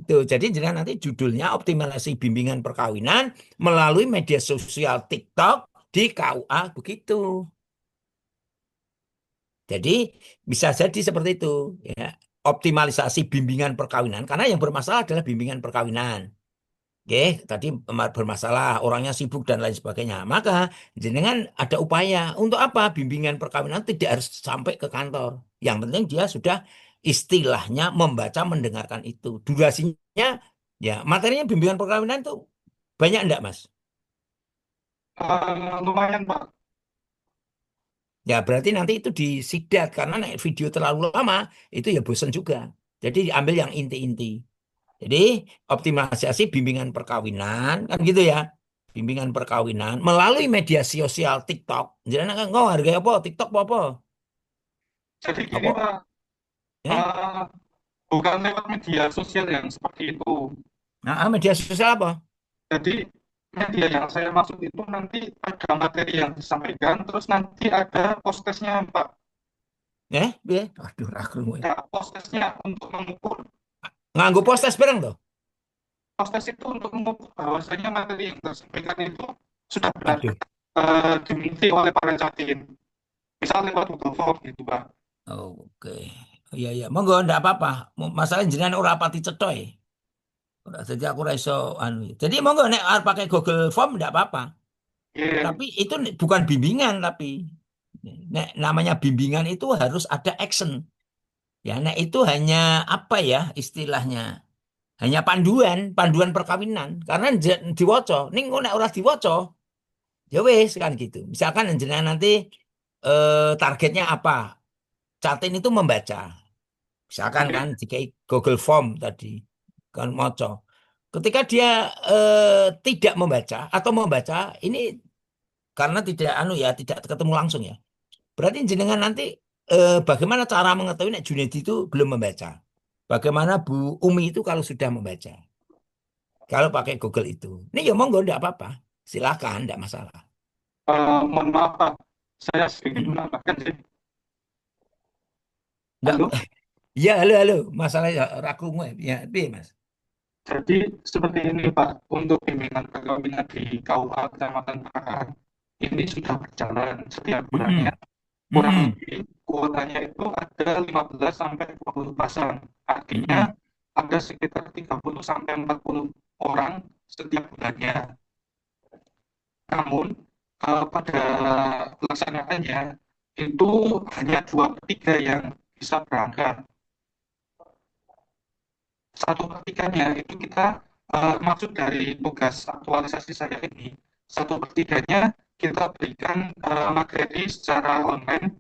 Itu jadi jenengan nanti judulnya optimalisasi bimbingan perkawinan melalui media sosial TikTok di KUA begitu. Jadi bisa jadi seperti itu ya. Optimalisasi bimbingan perkawinan karena yang bermasalah adalah bimbingan perkawinan. Oke, tadi bermasalah orangnya sibuk dan lain sebagainya. Maka jenengan ada upaya untuk apa? Bimbingan perkawinan tidak harus sampai ke kantor. Yang penting dia sudah istilahnya membaca mendengarkan itu. Durasinya ya materinya bimbingan perkawinan itu banyak enggak, Mas? lumayan, Pak. Ya berarti nanti itu disidat karena naik video terlalu lama itu ya bosan juga. Jadi diambil yang inti-inti. Jadi optimalisasi bimbingan perkawinan kan gitu ya. Bimbingan perkawinan melalui media sosial TikTok. Jadi kan kau harga apa TikTok apa apa? Jadi gini, Apa? Pak, Eh? eh, bukan lewat media sosial yang seperti itu. Nah, media sosial apa? Jadi media yang saya maksud itu nanti ada materi yang disampaikan, terus nanti ada postesnya, Pak. Piye? Aduh, aku Ada postesnya untuk mengukur. nganggo postes bareng tuh. Postes itu untuk mengukur bahwasanya materi yang disampaikan itu sudah benar Aduh. dimengerti oleh para catin. Misalnya lewat Google Form gitu, Pak. Oke. Iya iya, monggo ndak apa-apa. Masalah jenengan ora pati cetha. Jadi aku ra iso anu. Jadi monggo nek arep pakai Google Form ndak apa-apa. Iya, Tapi itu bukan bimbingan tapi nek namanya bimbingan itu harus ada action. Ya, nek itu hanya apa ya istilahnya? Hanya panduan, panduan perkawinan. Karena diwaca, ning kok nek ora diwaca, ya wis kan gitu. Misalkan jenengan nanti targetnya apa? Catin itu membaca. Misalkan Oke. kan jika Google Form tadi kan moco. Ketika dia tidak membaca atau membaca ini karena tidak tidak ketemu langsung ya. Berarti jenengan nanti bagaimana cara mengetahui nek Junedi itu belum membaca? Bagaimana Bu Umi itu kalau sudah membaca? Kalau pakai Google itu. Ini ya monggo enggak apa-apa. Silakan, enggak masalah. Mohon maaf Pak, saya sedikit menambahkan sih. Enggak. Halo. Ya, halo. Masalah ya rakumu ya, piye, Mas? Jadi seperti ini Pak, untuk bimbingan perkawinan di KUA Kecamatan Pakaran ini sudah berjalan setiap bulannya. Mm-mm. Kurang Mm-mm. lebih kuotanya itu ada 15 sampai 20 pasang. Artinya Mm-mm. ada sekitar 30 sampai 40 orang setiap bulannya. Namun pada pelaksanaannya itu hanya 2/3 yang bisa berangkat. 1/3-nya itu kita maksud dari tugas aktualisasi saya ini, 1/3-nya kita berikan materi secara online,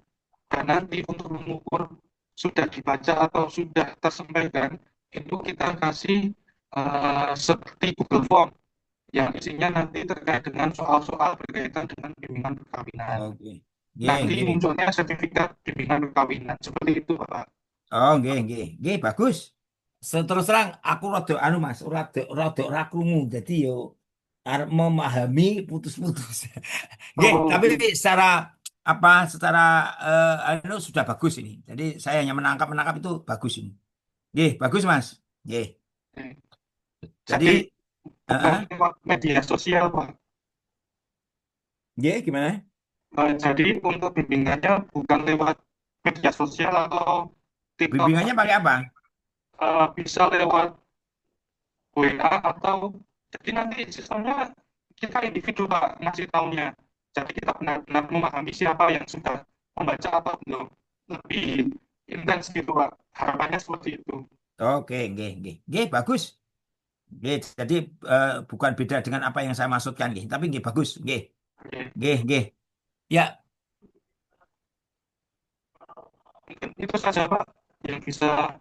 dan nanti untuk mengukur sudah dibaca atau sudah tersampaikan itu kita kasih seperti Google Form yang isinya nanti terkait dengan soal-soal berkaitan dengan bimbingan perkawinan. Oke. Nggih, Nanti nggih. munculnya sertifikat bimbingan perkawinan seperti itu, Bapak. Oh, nggih, bagus. Terus terang aku rada Mas, rada ra krungu. Jadi yo arep memahami putus-putus. Nggih, Oh, tapi secara sudah bagus ini. Jadi saya hanya menangkap itu bagus ini. Nggih, bagus Mas. Nggih. Jadi jadi bukan heeh. lewat media sosial, Pak. Nggih, gimana? Jadi untuk bimbingannya bukan lewat media sosial atau TikTok, Bimbingannya tapi pakai apa? bisa lewat WA atau jadi nanti sistemnya kita individu Pak ngasih tahunya. Jadi kita benar-benar memahami siapa yang sudah membaca atau belum. Lebih intens gitu Pak. Harapannya seperti itu. Oke, nggih, bagus. Nggih, jadi bukan beda dengan apa yang saya maksudkan nggih, tapi nggih bagus, nggih. Oke. Nggih. Ya, Mungkin itu saja Pak yang bisa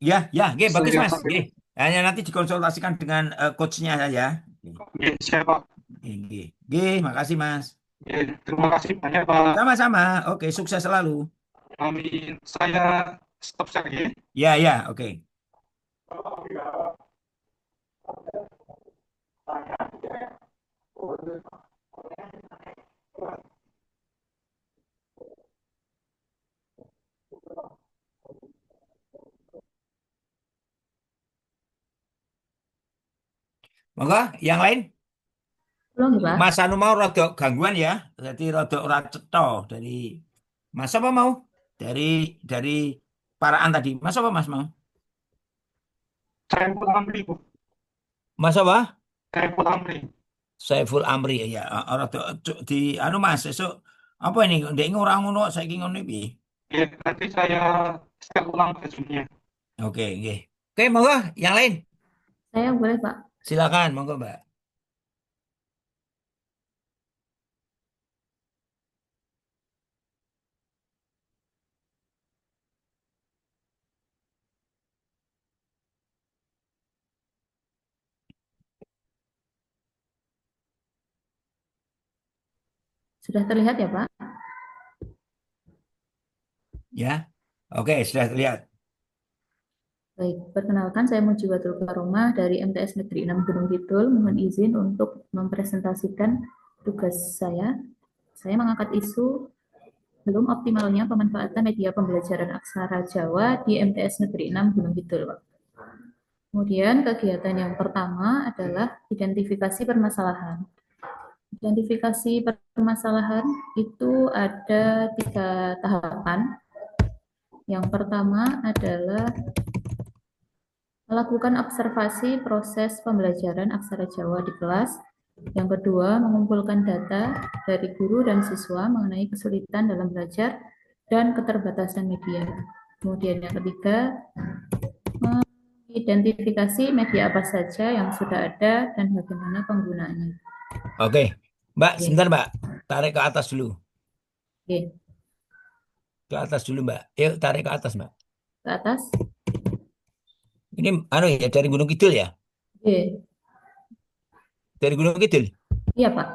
nggih bagus saya Mas, nggih. sampaikan. Hanya nanti dikonsultasikan dengan coachnya saja. Oke, siapa? Nggih, makasih Mas. Ya, terima kasih banyak Pak. Sama-sama. Oke, sukses selalu. Amin. Saya stop saja. Ya, oke. Monggo, yang lain? Belum, Pak. Mas Anu mau rada gangguan ya. Jadi rada ora cetha dari Mas apa mau? Dari paraan tadi. Mas apa Mas mau? Saya pulang beli, Bu. Mas apa? Saya pulang beli. Saiful Amri ya. Rada di anu Mas esuk apa ini? Ndek ora ngono saiki ngono iki. Ya, nanti saya share ulang bajunya. Oke, nggih. Oke, monggo yang lain. Saya boleh, Pak. Silakan, monggo Mbak. Sudah terlihat ya, Pak? Ya. Oke, sudah terlihat. Baik, perkenalkan saya Mujiwatul Karomah dari MTS Negeri 6 Gunung Kidul. Mohon izin untuk mempresentasikan tugas saya. Saya mengangkat isu belum optimalnya pemanfaatan media pembelajaran aksara Jawa di MTS Negeri 6 Gunung Kidul, Pak. Kemudian kegiatan yang pertama adalah identifikasi permasalahan. Identifikasi permasalahan itu ada 3 tahapan. Yang pertama adalah melakukan observasi proses pembelajaran aksara Jawa di kelas. Yang kedua, mengumpulkan data dari guru dan siswa mengenai kesulitan dalam belajar dan keterbatasan media. Kemudian yang ketiga, mengidentifikasi media apa saja yang sudah ada dan bagaimana penggunaannya. Oke. Mbak, Oke. sebentar Mbak. Tarik ke atas dulu. Oke. Ke atas dulu, Mbak. Yuk, tarik ke atas, Mbak. Ke atas. Ini anu ya dari Gunung Kidul ya? Iya, Dari Gunung Kidul. iya Pak.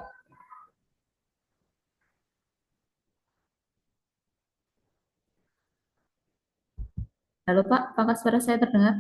Halo Pak, apakah suara saya terdengar?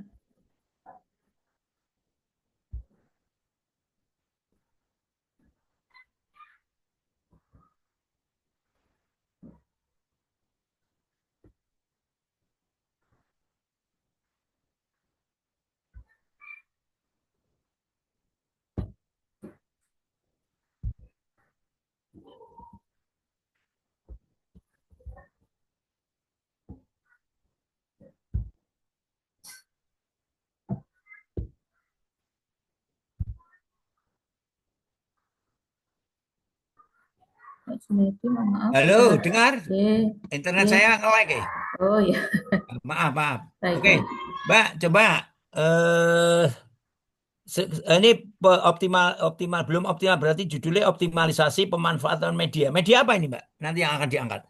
Pak Sunedi, mohon maaf. Halo, Internet. dengar? Iya, Internet iya. saya nge-lag ya? Oh iya, Maaf, maaf. baik, Oke, baik. Mbak, coba eh ini optimal optimal belum optimal berarti judulnya optimalisasi pemanfaatan media. Media apa ini, Mbak? Nanti yang akan diangkat.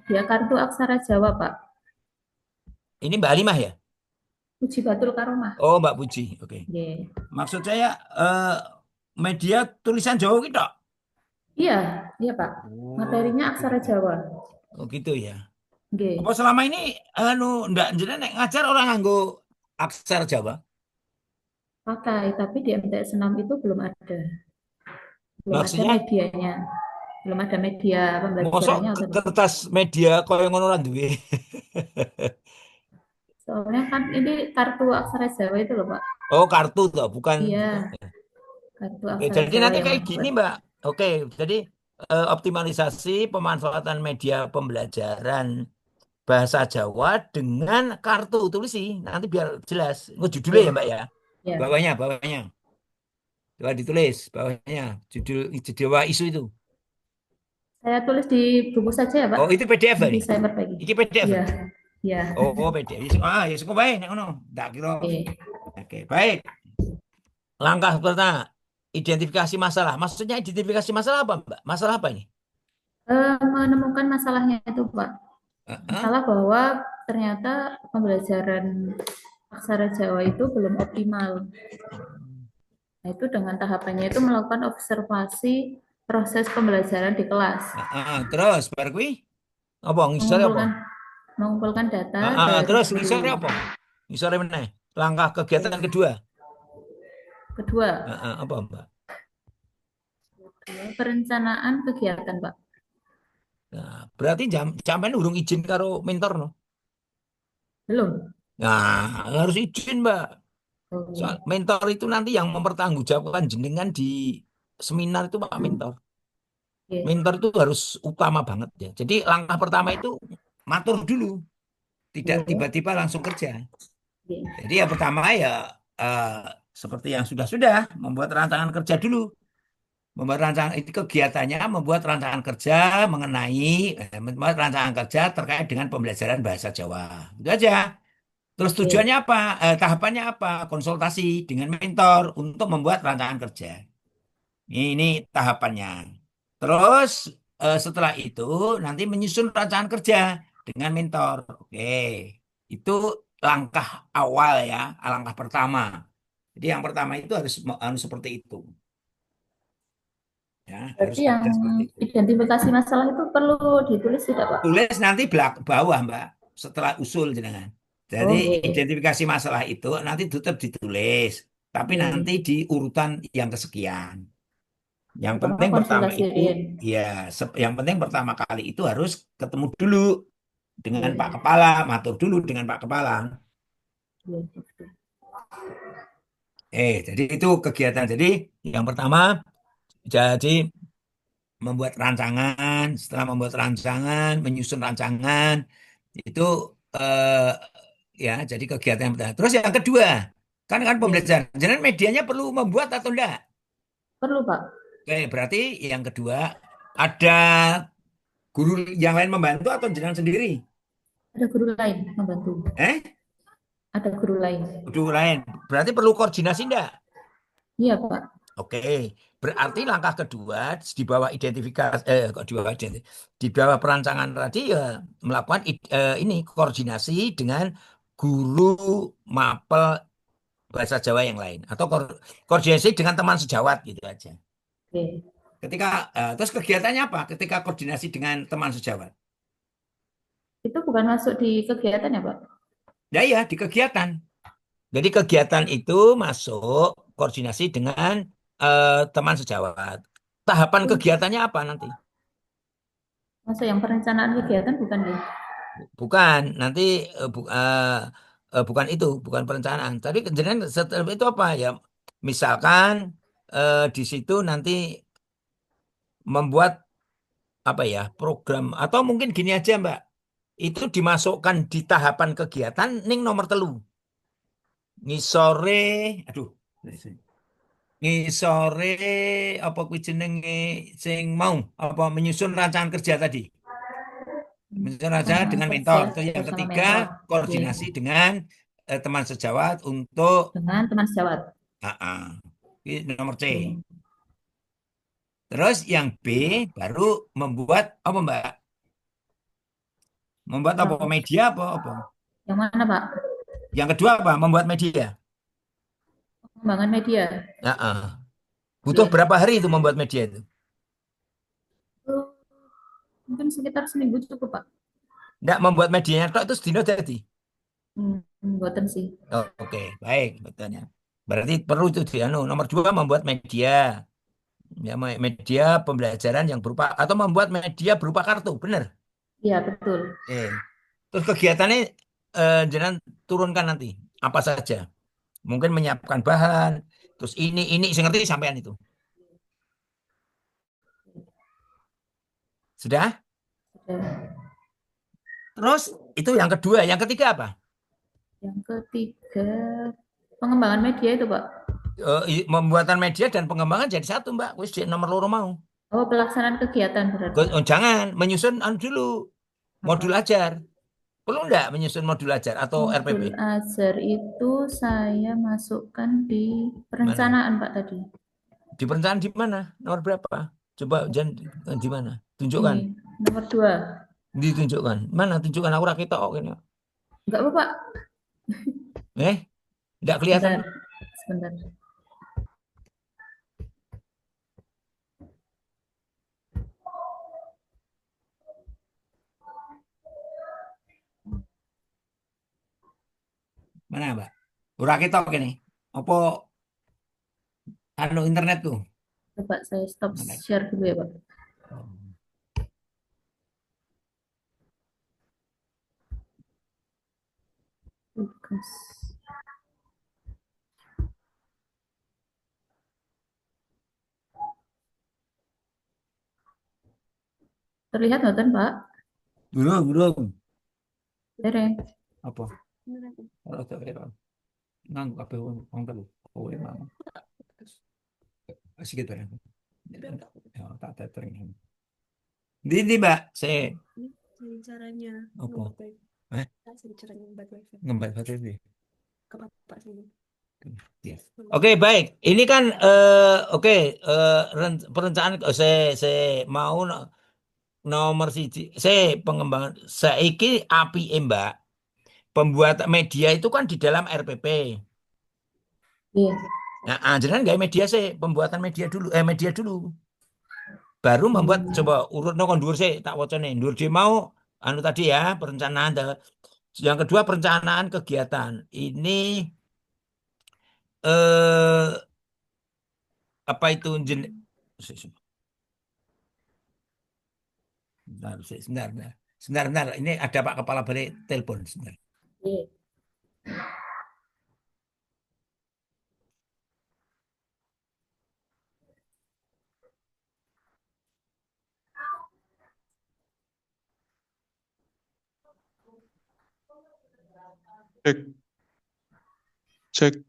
Dia kartu aksara Jawa Pak. Ini Mbak Alimah ya? Puji Batul Karomah. Oh, Mbak Puji. Oke. Iya, Maksud saya media tulisan Jawa kita. iya, iya Pak. Materinya aksara Gitu. Jawa. Oh, gitu ya. Iya, Apa selama ini ndak jenengan nek ngajar orang nganggo aksara Jawa? pakai, tapi di MTS 6 itu belum ada. Belum ada Maksudnya medianya. Belum ada media mosok pembelajarannya atau kertas media koyo ngono ra duwe. soalnya kan ini kartu aksara Jawa itu loh Pak. Oh, kartu toh, bukan Iya, bukan. kartu Oke, aksara jadi Jawa nanti yang kayak gini, membuat. Mbak. Oke, jadi optimalisasi pemanfaatan media pembelajaran bahasa Jawa dengan kartu tulisi. Nanti biar jelas. Oh, judulnya Iya, ya, Mbak ya. iya. Bawahnya. Coba ditulis bawahnya. Judul isu itu. Saya tulis di buku saja ya Pak. Oh, itu PDF Nanti nih. saya perbaiki. Iki PDF. Iya, iya. Oh, PDF. Ya cukup baik nek ngono. Tak kira. Oke. Oke, baik. Langkah pertama, identifikasi masalah. Maksudnya identifikasi masalah apa, Mbak? Masalah apa ini? Menemukan masalahnya itu Pak. Heeh. Masalah bahwa ternyata pembelajaran aksara Jawa itu belum optimal. Nah, itu dengan tahapannya itu melakukan observasi proses pembelajaran di kelas, Terus bar kuwi apa ngisore apa? mengumpulkan mengumpulkan data dari Terus guru. ngisore apa? Ngisore meneh. Langkah kegiatan kedua. Kedua, Apa, Mbak? perencanaan kegiatan, Pak. Nah, berarti sampean urung izin karo mentor no. Belum. Nah, harus izin, Mbak. Oh, Soal mentor itu nanti yang mempertanggungjawabkan jenengan di seminar itu Pak mentor. iya, Mentor itu harus utama banget ya. Jadi langkah pertama itu matur dulu, tidak iya, tiba-tiba langsung kerja. iya. Jadi yang pertama ya eh, seperti yang sudah membuat rancangan kerja dulu. Membuat rancangan itu kegiatannya membuat rancangan kerja mengenai membuat rancangan kerja terkait dengan pembelajaran bahasa Jawa. Itu aja. Terus Oke, tujuannya apa? Tahapannya apa? Konsultasi dengan mentor untuk membuat rancangan kerja. Ini tahapannya. Terus setelah itu nanti menyusun rancangan kerja dengan mentor. Oke, itu langkah awal ya, langkah pertama. Jadi yang pertama itu harus seperti itu. Ya, harus berarti yang ada seperti itu. identifikasi masalah itu perlu ditulis tidak, Pak? Tulis nanti bawah, Mbak, setelah usul jenengan. Jadi Oh, iya, identifikasi masalah itu nanti tetap ditulis, tapi nanti iya. di urutan yang kesekian. Yang Pertama penting pertama itu, konsultasiin. ya, yang penting pertama kali itu harus ketemu dulu dengan Pak Iya, Kepala, matur dulu dengan Pak Kepala. iya, oke. Jadi itu kegiatan. Jadi yang pertama, jadi membuat rancangan. Setelah membuat rancangan, menyusun rancangan, itu eh, ya, jadi kegiatan yang pertama. Terus yang kedua, kan Iya. pembelajaran. Jadi medianya perlu membuat atau enggak? Perlu, Pak. Oke, berarti yang kedua ada guru yang lain membantu atau jenengan sendiri? Ada guru lain membantu. Eh? Ada guru lain. Guru lain. Berarti perlu koordinasi enggak? Iya, Pak. Oke. Berarti langkah kedua di bawah identifikasi kok di bawah di bawah perancangan tadi ya melakukan ini koordinasi dengan guru mapel bahasa Jawa yang lain atau koordinasi dengan teman sejawat gitu aja. Oke. Terus kegiatannya apa? Ketika koordinasi dengan teman sejawat. Itu bukan masuk di kegiatan ya, Pak? Ya, di kegiatan. Jadi kegiatan itu masuk koordinasi dengan teman sejawat. Tahapan Itu kegiatannya apa nanti? masuk yang perencanaan kegiatan bukan ya? Bukan, nanti bukan itu, bukan perencanaan. Tadi kejadian setelah itu apa ya? Misalkan di situ nanti membuat apa ya program atau mungkin gini aja Mbak, itu dimasukkan di tahapan kegiatan ning nomor telu. Ngisore, aduh, ngisore apa kuwi jenenge sing mau apa menyusun rancangan kerja tadi. Menyusun rancangan dengan mentor. Kerja Terus yang bersama ketiga mentor. Oke. koordinasi dengan teman sejawat untuk Dengan teman sejawat. Ini nomor C. Oke. Terus yang B baru membuat apa Mbak? Membuat apa Apa? media apa? Yang mana, Pak? Yang kedua apa? Membuat media. Pengembangan media. Heeh. Butuh Oke. berapa hari itu membuat media itu? Itu mungkin sekitar seminggu cukup, Pak. Enggak membuat medianya tok itu sedino jadi. Buatan sih. Oke, baik betulnya. Berarti perlu itu nomor dua membuat media. Ya, media pembelajaran yang berupa atau membuat media berupa kartu, benar? Iya, betul. Terus kegiatannya jangan turunkan nanti apa saja. Mungkin menyiapkan bahan, terus ini saya ngerti sampean itu. Sudah? Sudah. Terus itu yang kedua, yang ketiga apa? Yang ketiga, pengembangan media itu, Pak. Pembuatan media dan pengembangan jadi satu, Mbak. Wis di nomor loro mau. Oh, pelaksanaan kegiatan berarti. Jangan menyusun dulu modul Apa? ajar. Perlu enggak menyusun modul ajar atau RPP? Modul ajar itu saya masukkan di Mana? perencanaan, Pak, tadi. Di perencanaan di mana? Nomor berapa? Coba jangan di mana? Tunjukkan. Ini, nomor 2. Ditunjukkan. Mana? Tunjukkan aku rakit tok ini. Enggak apa, Pak. Eh, enggak kelihatan. Sebentar. Sebentar. Mana, Mbak? Rakit tok ini. Apa internet tuh? Coba saya stop Mana? share dulu ya, Pak. Tugas. Terlihat nggak, Pak? Belum. Dereng. Apa? Kalau tak kira ngangguk apa wong telu. Oh, emang. Sedikit barang. Ya, tak tering. Di Mbak, saya Ini caranya apa? ngebat wifi. Eh, Caranya ngebat wifi ngembat baterai. ke bapak sini. Yes. Oke, baik. Ini kan oke perencanaan saya mau nomor siji. Saya pengembangan saiki API Mbak. Pembuat media itu kan di dalam RPP. Iya. Nah, jangan nggak media sih, pembuatan media dulu. Baru membuat coba urut nongol dhuwur sih tak wacane. Dhuwur dia mau tadi ya, perencanaan. Yang kedua perencanaan kegiatan. Ini eh apa itu sebentar. Ini ada Pak Kepala Balik telepon sebentar. Iya. Cek.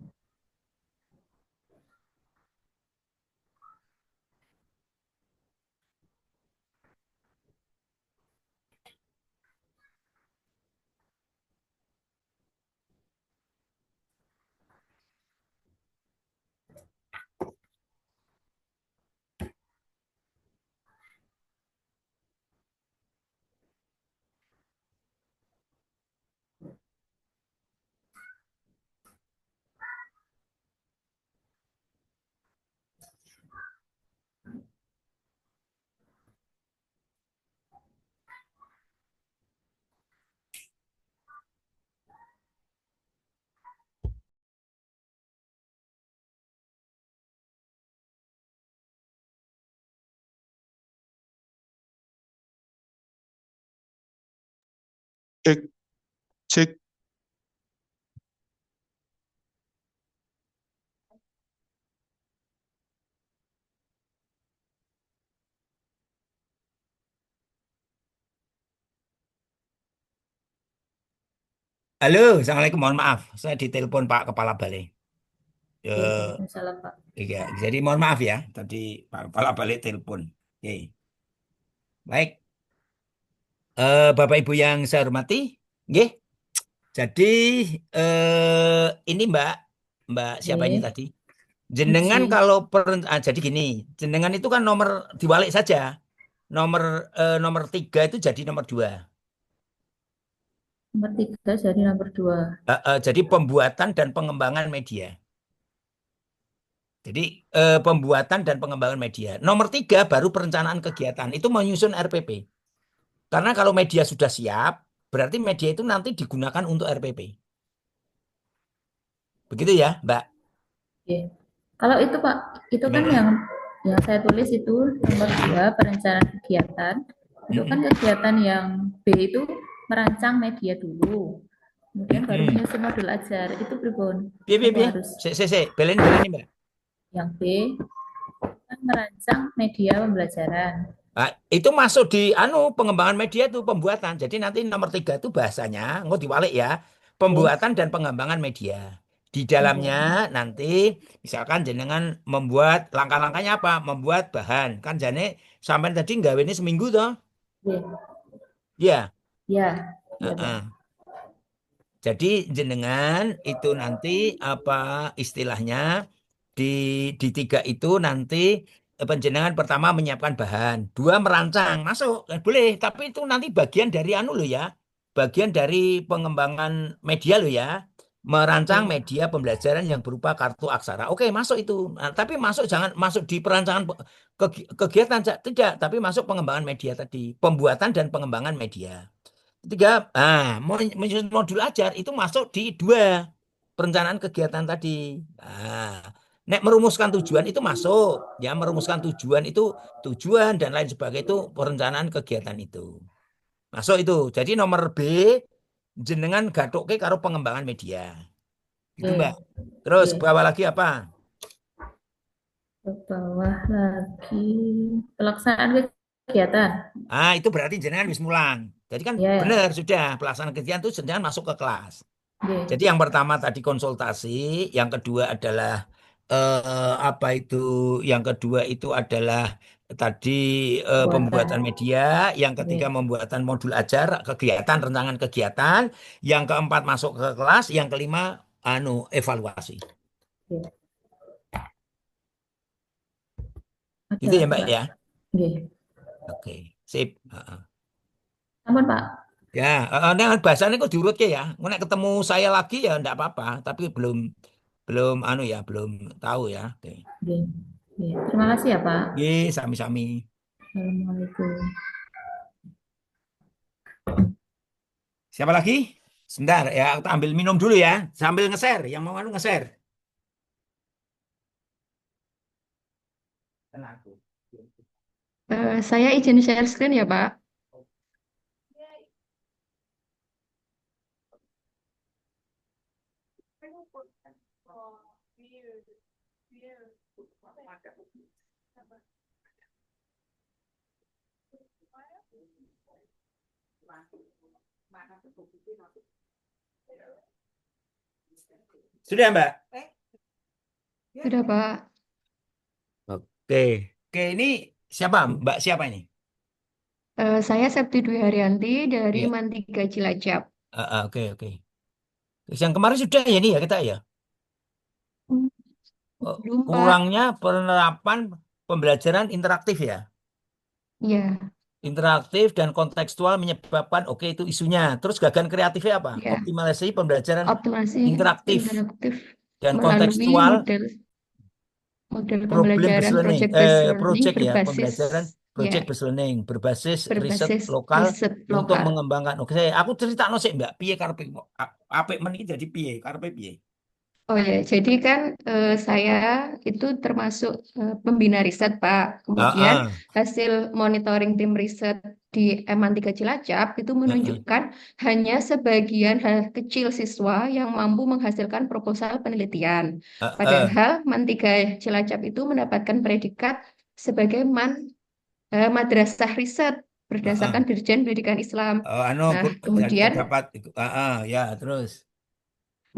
Cek, cek. Halo, Assalamualaikum. Mohon maaf, saya ditelepon Pak Kepala Balai. Ya, Eh, Waalaikumsalam, Pak. iya, jadi mohon maaf ya, tadi Pak Kepala Balai telepon. Oke, baik. Bapak Ibu yang saya hormati, nggih. Jadi ini Mbak siapa ini Oke, tadi? Jenengan Puji. kalau jadi gini, jenengan itu kan nomor dibalik saja. Nomor nomor 3 itu jadi nomor 2. Nomor 3 jadi nomor 2. Jadi pembuatan dan pengembangan media. Jadi pembuatan dan pengembangan media. Nomor 3 baru perencanaan kegiatan. Itu menyusun RPP. Karena kalau media sudah siap, berarti media itu nanti digunakan untuk RPP. Begitu ya, Mbak? Oke. Kalau itu Pak, itu kan Gimana? yang saya tulis itu nomor 2 perencanaan kegiatan. Itu kan Mm-mm. kegiatan yang B itu merancang media dulu. Kemudian baru Mm-mm. menyusun modul ajar. Itu pribon. Piye, Apa piye? harus Belen Mbak. yang B kan merancang media pembelajaran. Nah, itu masuk di pengembangan media itu pembuatan. Jadi nanti nomor 3 itu bahasanya, nggak diwalik ya, Oke. pembuatan dan pengembangan media. Di dalamnya Pembuatan. nanti misalkan jenengan membuat langkah-langkahnya apa? Membuat bahan. Kan jane sampai tadi nggawe ini seminggu toh? Oke. Ya. Ya, ya Pak. Heeh. Jadi jenengan itu nanti apa istilahnya di 3 itu nanti penjenengan pertama menyiapkan bahan, 2 merancang, masuk, boleh, tapi itu nanti bagian dari loh ya, bagian dari pengembangan media loh ya, merancang Oke. media pembelajaran yang berupa kartu aksara. Oke, masuk itu. Nah, tapi jangan masuk di perancangan kegiatan tidak, tapi masuk pengembangan media tadi, pembuatan dan pengembangan media. Ketiga, menyusun modul ajar itu masuk di 2 perencanaan kegiatan tadi. Nek merumuskan tujuan itu masuk, ya merumuskan tujuan itu tujuan dan lain sebagainya itu perencanaan kegiatan itu. Masuk itu. Jadi nomor B jenengan gathuke karo pengembangan media. Itu Oke. Mbak. Terus Oke. bawah lagi apa? Ke bawah lagi pelaksanaan kegiatan. Itu berarti jenengan wis mulang. Jadi kan Ya. benar sudah pelaksanaan kegiatan itu jenengan masuk ke kelas. Oke. Jadi yang pertama tadi konsultasi, yang kedua adalah apa itu? Yang kedua itu adalah tadi pembuatan Buatan. media, yang ketiga Oke. pembuatan modul ajar, kegiatan, rancangan kegiatan, yang keempat masuk ke kelas, yang kelima evaluasi. Oke. Gitu Ada ya lagi Mbak Pak. ya. Oke. Oke, sip. Heeh. Ampun Pak. Ya, dengan bahasanya kok diurut ya. Nek ketemu saya lagi ya enggak apa-apa, tapi belum belum belum tahu ya. Oke. Oke. Oke. Terima kasih ya Pak. Ye, sami-sami. Assalamualaikum. Siapa lagi? Sebentar ya, aku ambil minum dulu ya. Sambil nge-share. Yang mau nge-share. Tenang. Saya izin share screen ya, Pak. Sudah, Mbak? Sudah, Pak. Oke. Oke, ini siapa? Mbak siapa ini? Saya Septi Dwi Haryanti dari Iya. Mantiga Cilacap. Oke, oke. Terus yang kemarin sudah ya nih ya kita ya. Hmm, Oh, Belum, Pak. kurangnya penerapan pembelajaran interaktif ya. Ya, Interaktif dan kontekstual menyebabkan oke itu isunya. Terus gagasan kreatifnya apa? ya. Optimalisasi pembelajaran Optimasi interaktif interaktif dan melalui kontekstual model problem pembelajaran based learning. project based learning Project ya, berbasis pembelajaran ya project based learning berbasis riset berbasis lokal riset untuk lokal. mengembangkan. Oke, aku cerita sih Mbak, piye karepe apik meniki jadi piye karepe piye? Oh ya, jadi kan saya itu termasuk pembina riset, Pak. Kemudian Heeh. hasil monitoring tim riset di M3 Cilacap itu Heeh. menunjukkan hanya sebagian hal kecil siswa yang mampu menghasilkan proposal penelitian. Heeh. Padahal M3 Cilacap itu mendapatkan predikat sebagai madrasah riset Heeh. berdasarkan Dirjen Pendidikan Islam. Anu Nah, kemudian dapat ya terus.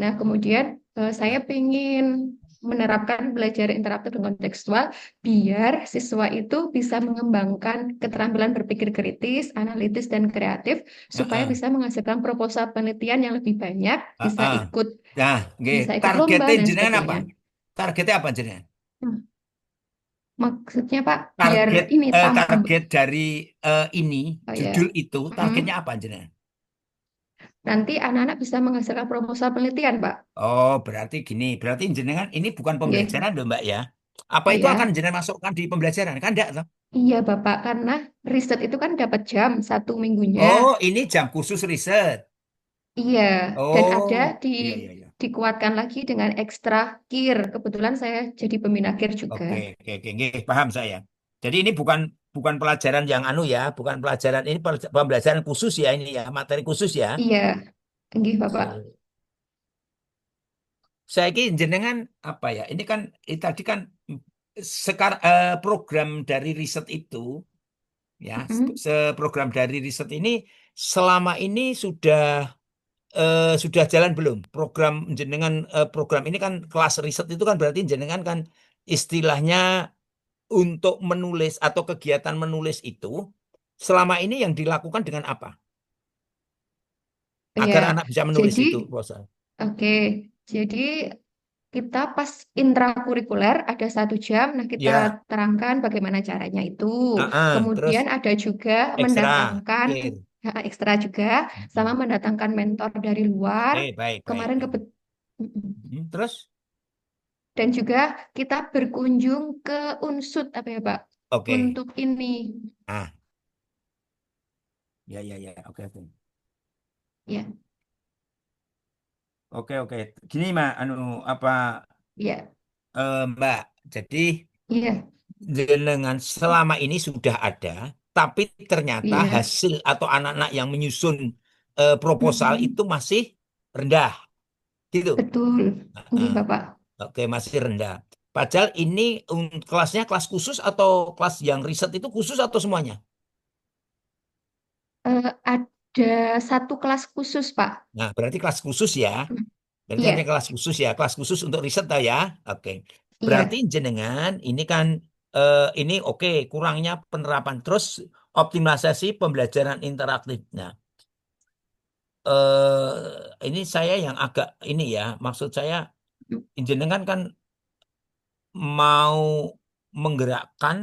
Nah, kemudian saya ingin menerapkan belajar interaktif dan kontekstual biar siswa itu bisa mengembangkan keterampilan berpikir kritis, analitis, dan kreatif supaya Heeh. bisa menghasilkan proposal penelitian yang lebih banyak, bisa Heeh. ikut Nah, nggih, bisa ikut lomba targetnya dan jenengan apa? sebagainya. Targetnya apa jenengan? Hmm, Maksudnya Pak, biar Target ini target dari ini oh judul ya, itu targetnya mm, apa jenengan? nanti anak-anak bisa menghasilkan proposal penelitian, Pak. Oh, berarti gini, berarti jenengan ini bukan Nggih. pembelajaran loh Mbak ya. Apa Oh itu akan ya, jenengan masukkan di pembelajaran? Kan enggak toh? iya Bapak, karena riset itu kan dapat jam 1 minggunya. Oh, ini jam khusus riset. Iya, dan ada Oh, di iya iya iya. dikuatkan lagi dengan ekstra kir. Kebetulan saya jadi pembina kir juga. Oke, nggih, paham saya. Jadi ini bukan bukan pelajaran yang anu ya, bukan pelajaran ini pembelajaran khusus ya ini ya, materi khusus ya. Iya, enggih Bapak. Oh. Saya ini jenengan apa ya? Ini kan tadi kan program dari riset itu ya, Mm-mm. program dari riset ini selama ini sudah jalan belum? Program jenengan program ini kan kelas riset itu kan berarti jenengan kan istilahnya untuk menulis atau kegiatan menulis itu selama ini yang dilakukan dengan apa? Iya, Agar anak bisa menulis jadi itu, Rosa. oke. Jadi kita pas intrakurikuler ada 1 jam. Nah, kita Ya, terangkan bagaimana caranya itu. terus Kemudian ada juga ekstra. mendatangkan Oke. ekstra juga sama Mm-mm. mendatangkan mentor dari luar. Oke, baik. Kemarin Mm-mm. Terus, Dan juga kita berkunjung ke Unsut apa ya Pak? oke. Untuk ini Ah, ya, oke. ya Oke. Gini, Mbak, anu apa ya Mbak. Jadi iya jenengan selama ini sudah ada, tapi ternyata iya hasil atau anak-anak yang menyusun proposal Mm-mm. itu masih rendah, gitu. Betul ini Ah, Bapak. oke, masih rendah. Padahal ini kelasnya kelas khusus atau kelas yang riset itu khusus atau semuanya? Ada 1 kelas khusus Pak. Nah, berarti kelas khusus ya. Mm. Berarti ada Iya kelas khusus ya, kelas khusus untuk riset tau ya. Oke. Berarti iya jenengan ini kan ini oke, kurangnya penerapan terus optimalisasi pembelajaran interaktif. Nah, ini saya yang agak ini ya, maksud saya jenengan kan mau menggerakkan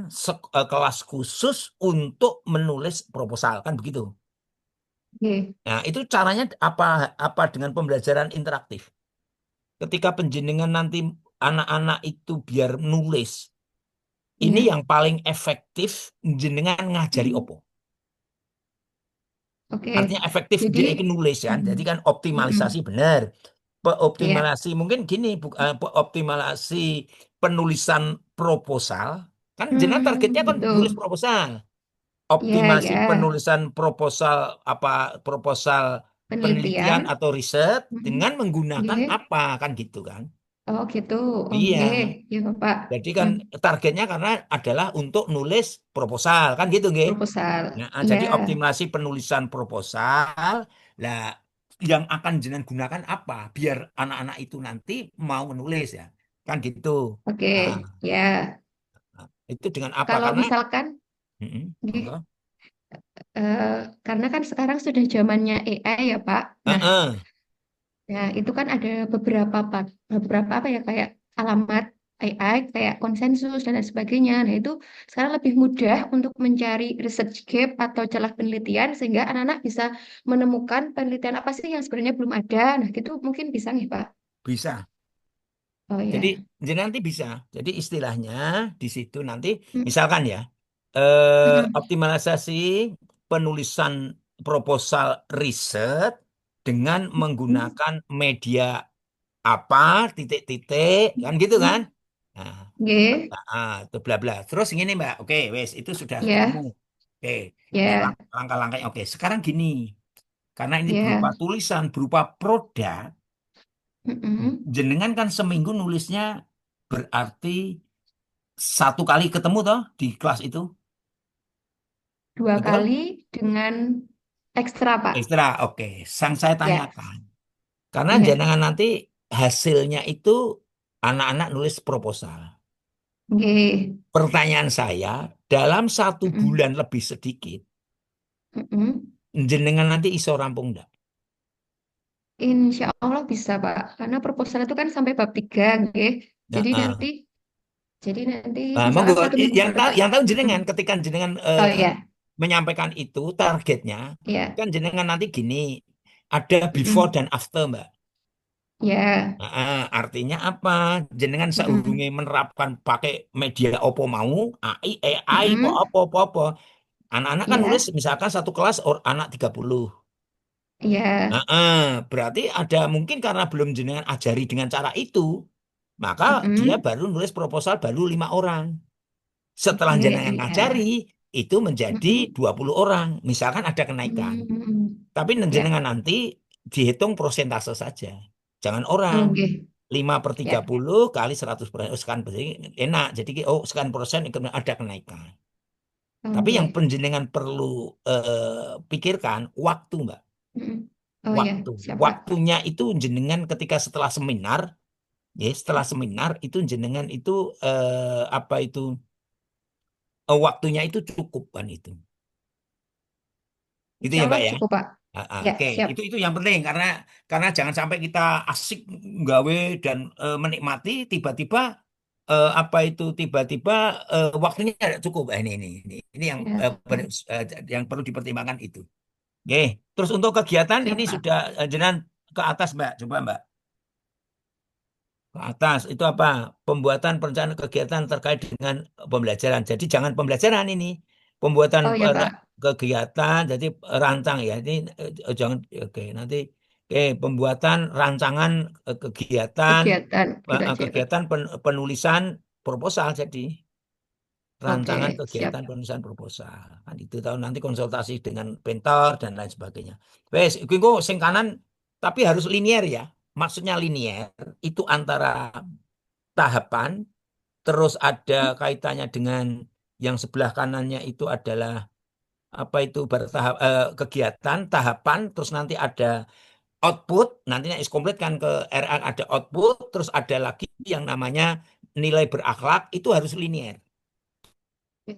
kelas khusus untuk menulis proposal kan begitu. oke. Nah, itu caranya apa dengan pembelajaran interaktif? Ketika penjenengan nanti anak-anak itu biar nulis, ini Iya yang paling efektif jenengan ngajari Mm. opo. Oke. Artinya efektif Jadi dia itu nulis kan. mm, Jadi kan mm, optimalisasi benar. iya Optimalisasi mungkin gini, optimalisasi penulisan proposal. Kan jenengan targetnya kan nulis betul. proposal. Iya Optimasi ya penulisan proposal proposal penelitian. penelitian atau riset Mm, dengan menggunakan iya. apa kan gitu kan. Oh gitu. Oke, Iya. ya Bapak. Jadi kan Mm, targetnya karena adalah untuk nulis proposal kan gitu nggih. Proposal. Nah, jadi Iya. optimasi penulisan proposal lah yang akan jenengan gunakan apa biar anak-anak itu nanti mau menulis ya. Kan gitu. Oke, Nah, ya. itu dengan apa? Kalau Karena misalkan, monggo. gih, karena kan sekarang sudah zamannya AI ya Pak. Nah, Heeh. ya itu kan ada beberapa apa ya kayak alamat AI, kayak konsensus dan lain sebagainya. Nah itu sekarang lebih mudah untuk mencari research gap atau celah penelitian sehingga anak-anak bisa menemukan penelitian apa sih yang sebenarnya belum ada. Nah gitu mungkin bisa nih Pak. Bisa. Oh Jadi ya. jadi nanti bisa. Jadi istilahnya di situ nanti Mm, misalkan ya mm, optimalisasi penulisan proposal riset dengan mm, menggunakan media apa titik-titik kan gitu kan. mm. Nah, Oke, itu bla bla. Terus gini Mbak. Oke, wes itu sudah ketemu. ya. Oke. Nah, Ya, langkah-langkahnya. Oke, sekarang gini. Karena ini berupa ya. tulisan, berupa produk, Mm-mm. jenengan kan seminggu nulisnya berarti satu kali ketemu toh di kelas itu. Dua Betul? kali dengan ekstra, Pak. Ekstra, oke. Sang saya Ya, tanyakan. Karena ya. jenengan nanti hasilnya itu anak-anak nulis proposal. Oke. Pertanyaan saya, dalam satu Mm-mm. bulan lebih sedikit, Mm-mm. jenengan nanti iso rampung enggak? Insya Allah bisa, Pak. Karena proposal itu kan sampai bab 3, nggih. Nah, Jadi nanti, jadi nanti nah, monggo misalkan 1 minggu ke depan. yang tahu Mm-mm. jenengan ketika jenengan Oh ya, menyampaikan itu targetnya ya. kan jenengan nanti gini ada before Mm-mm. dan after Mbak. Ya. Artinya apa? Jenengan saurunge Mm-mm. menerapkan pakai media opo mau AI AI Mm-mm. apa. Anak-anak kan nulis Ya, misalkan satu kelas anak 30. ya. Berarti ada mungkin karena belum jenengan ajari dengan cara itu, maka dia Mm-mm. baru nulis proposal baru 5 orang. Setelah Oke, jenengan ngajari, ya. itu menjadi Mm-mm. 20 orang. Misalkan ada kenaikan. Mm-mm. Tapi Ya, jenengan nanti dihitung persentase saja. Jangan orang. oke. 5/30 Ya, kali 100%. Oh, sekian persen. Enak. Jadi, oh sekian persen ada kenaikan. Tapi yang oke. penjenengan perlu pikirkan, waktu, Mbak. Mm-mm. Oh ya, Waktu. siap, Pak. Waktunya itu jenengan ketika setelah seminar, ya setelah seminar itu jenengan itu apa itu waktunya itu cukup kan itu. Itu Insya ya Allah Mbak ya. cukup, Pak. Ya, Oke, siap. itu yang penting karena jangan sampai kita asik nggawe dan menikmati tiba-tiba apa itu tiba-tiba waktunya tidak cukup. Ini yang Ya, yang perlu dipertimbangkan itu. Oke, terus untuk kegiatan siap, ini Pak. sudah jenengan ke atas Mbak, coba Mbak. Ke atas itu apa? Pembuatan perencanaan kegiatan terkait dengan pembelajaran. Jadi jangan pembelajaran ini, pembuatan Oh ya, Pak. kegiatan. Jadi rancang ya. Ini jangan oke nanti pembuatan rancangan kegiatan Kegiatan gitu aja ya, Pak. kegiatan penulisan proposal. Jadi rancangan Oke, siap. kegiatan penulisan proposal. Kan itu tahu nanti konsultasi dengan mentor dan lain sebagainya. Wes, iku sing kanan tapi harus linier ya. Maksudnya linier itu antara tahapan, terus ada kaitannya dengan yang sebelah kanannya itu adalah apa itu bertahap kegiatan, tahapan, terus nanti ada output, nantinya is complete kan ke RA ada output, terus ada lagi yang namanya nilai berakhlak itu harus linier.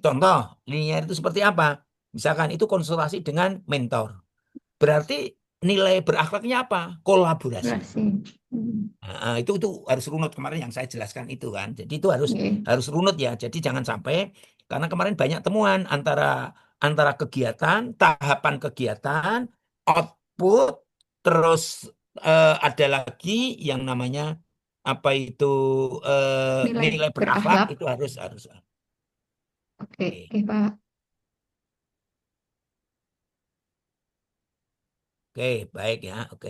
Contoh, linier itu seperti apa? Misalkan itu konsultasi dengan mentor. Berarti nilai berakhlaknya apa? Kolaborasi. Berhasil. Hmm. Itu harus runut kemarin yang saya jelaskan itu kan. Jadi itu harus Oke. harus runut ya. Jadi jangan sampai karena kemarin banyak temuan antara antara kegiatan, tahapan kegiatan, output, terus ada lagi yang namanya apa itu Nilai nilai berakhlak berakhlak. itu harus harus. Oke, Oke, oke, Pak. oke, baik ya, oke.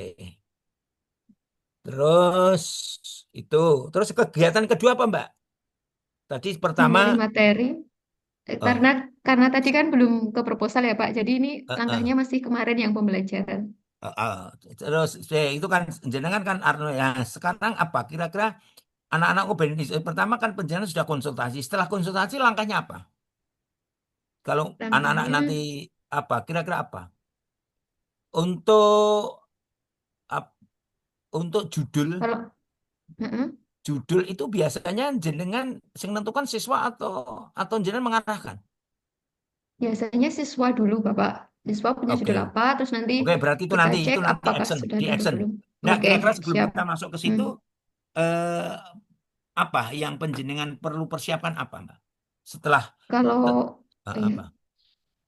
Terus itu, terus kegiatan kedua apa Mbak? Tadi pertama, Memilih materi. oh, Karena tadi kan belum ke proposal ya, Pak. Jadi ini eh, eh. langkahnya masih kemarin yang pembelajaran. Heeh. Terus itu kan jenengan kan Arno ya. Sekarang apa? Kira-kira anak-anak pertama kan penjenengan sudah konsultasi. Setelah konsultasi langkahnya apa? Kalau anak-anak Langkahnya nanti apa? Kira-kira apa? Untuk ap- untuk judul kalau heeh, judul itu biasanya jenengan yang menentukan siswa atau jenengan mengarahkan. biasanya siswa dulu, Bapak. Siswa punya judul Oke. apa, terus nanti Oke, berarti kita itu cek nanti apakah action, sudah di ada atau action. belum. Nah, Oke, kira-kira sebelum siap. kita masuk ke Hmm. situ eh, apa yang penjenengan perlu persiapkan apa, Mbak? Setelah Kalau ya, apa?